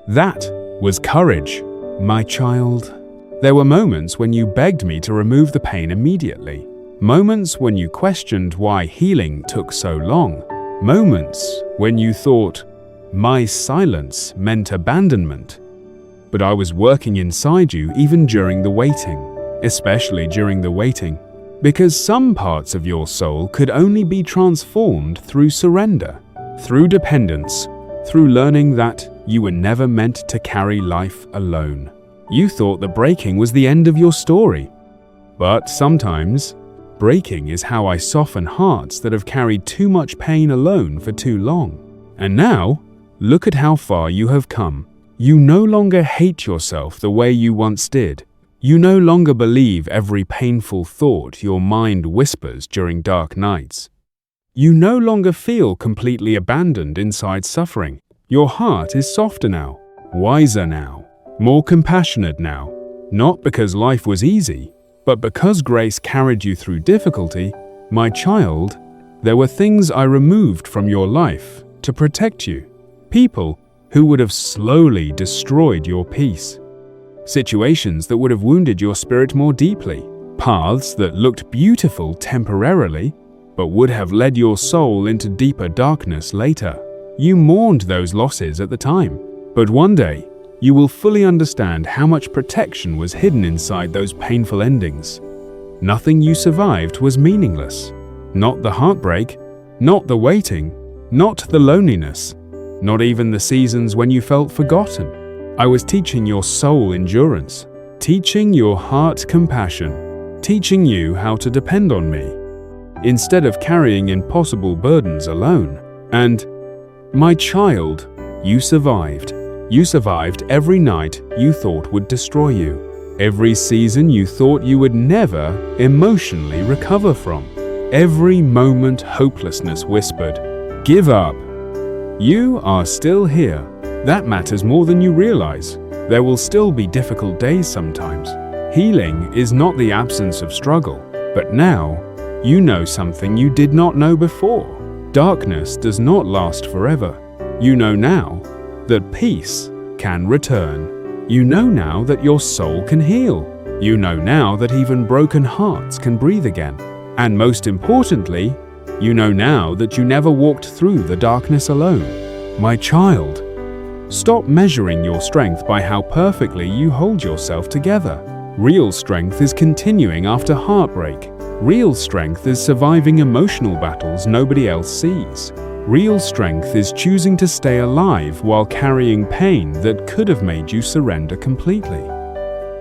That was courage, my child. There were moments when you begged me to remove the pain immediately. Moments when you questioned why healing took so long. Moments when you thought my silence meant abandonment. But I was working inside you even during the waiting, especially during the waiting. Because some parts of your soul could only be transformed through surrender, through dependence, through learning that you were never meant to carry life alone. You thought that breaking was the end of your story. But sometimes, breaking is how I soften hearts that have carried too much pain alone for too long. And now, look at how far you have come. You no longer hate yourself the way you once did. You no longer believe every painful thought your mind whispers during dark nights. You no longer feel completely abandoned inside suffering. Your heart is softer now, wiser now, more compassionate now. Not because life was easy, but because grace carried you through difficulty. My child, there were things I removed from your life to protect you. People who would have slowly destroyed your peace. Situations that would have wounded your spirit more deeply. Paths that looked beautiful temporarily, but would have led your soul into deeper darkness later. You mourned those losses at the time, but one day, you will fully understand how much protection was hidden inside those painful endings. Nothing you survived was meaningless. Not the heartbreak, not the waiting, not the loneliness, not even the seasons when you felt forgotten. I was teaching your soul endurance, teaching your heart compassion, teaching you how to depend on me, instead of carrying impossible burdens alone. And, my child, you survived. You survived every night you thought would destroy you, every season you thought you would never emotionally recover from, every moment hopelessness whispered, "Give up." You are still here. That matters more than you realize. There will still be difficult days sometimes. Healing is not the absence of struggle, but now you know something you did not know before. Darkness does not last forever. You know now that peace can return. You know now that your soul can heal. You know now that even broken hearts can breathe again. And most importantly, you know now that you never walked through the darkness alone. My child, stop measuring your strength by how perfectly you hold yourself together. Real strength is continuing after heartbreak. Real strength is surviving emotional battles nobody else sees. Real strength is choosing to stay alive while carrying pain that could have made you surrender completely.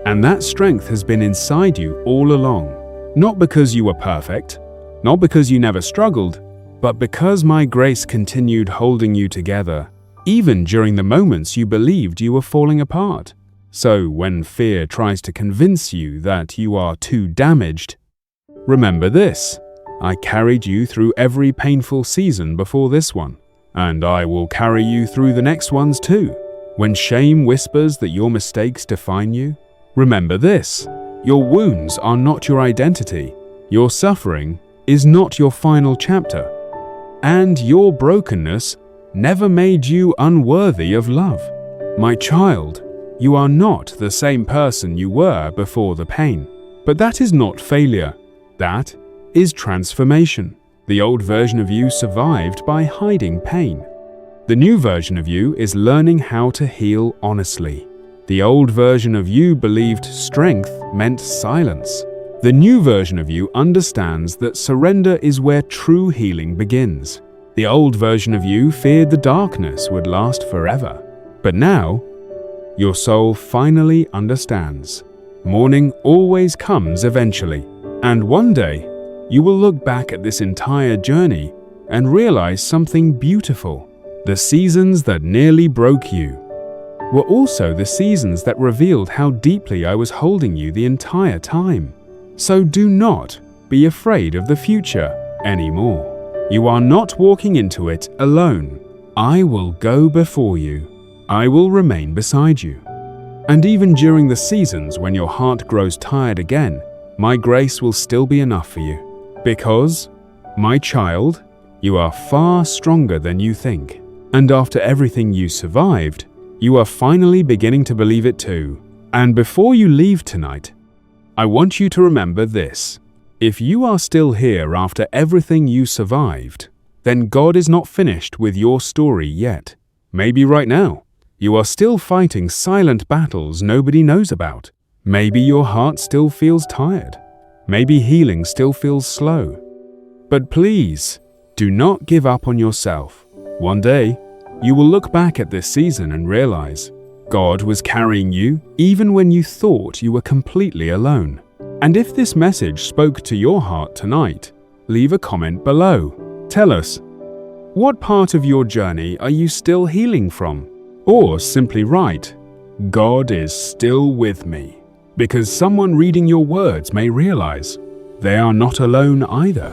And that strength has been inside you all along. Not because you were perfect, not because you never struggled, but because my grace continued holding you together, even during the moments you believed you were falling apart. So when fear tries to convince you that you are too damaged, remember this: I carried you through every painful season before this one, and I will carry you through the next ones too. When shame whispers that your mistakes define you, remember this: your wounds are not your identity, your suffering is not your final chapter, and your brokenness never made you unworthy of love. My child, you are not the same person you were before the pain. But that is not failure. That is transformation. The old version of you survived by hiding pain. The new version of you is learning how to heal honestly. The old version of you believed strength meant silence. The new version of you understands that surrender is where true healing begins. The old version of you feared the darkness would last forever. But now, your soul finally understands. Morning always comes eventually. And one day, you will look back at this entire journey and realize something beautiful. The seasons that nearly broke you were also the seasons that revealed how deeply I was holding you the entire time. So do not be afraid of the future anymore. You are not walking into it alone. I will go before you. I will remain beside you. And even during the seasons when your heart grows tired again, my grace will still be enough for you. Because, my child, you are far stronger than you think. And after everything you survived, you are finally beginning to believe it too. And before you leave tonight, I want you to remember this: if you are still here after everything you survived, then God is not finished with your story yet. Maybe right now, you are still fighting silent battles nobody knows about. Maybe your heart still feels tired. Maybe healing still feels slow. But please, do not give up on yourself. One day, you will look back at this season and realize God was carrying you even when you thought you were completely alone. And if this message spoke to your heart tonight, leave a comment below. Tell us, what part of your journey are you still healing from? Or simply write, God is still with me. Because someone reading your words may realize they are not alone either.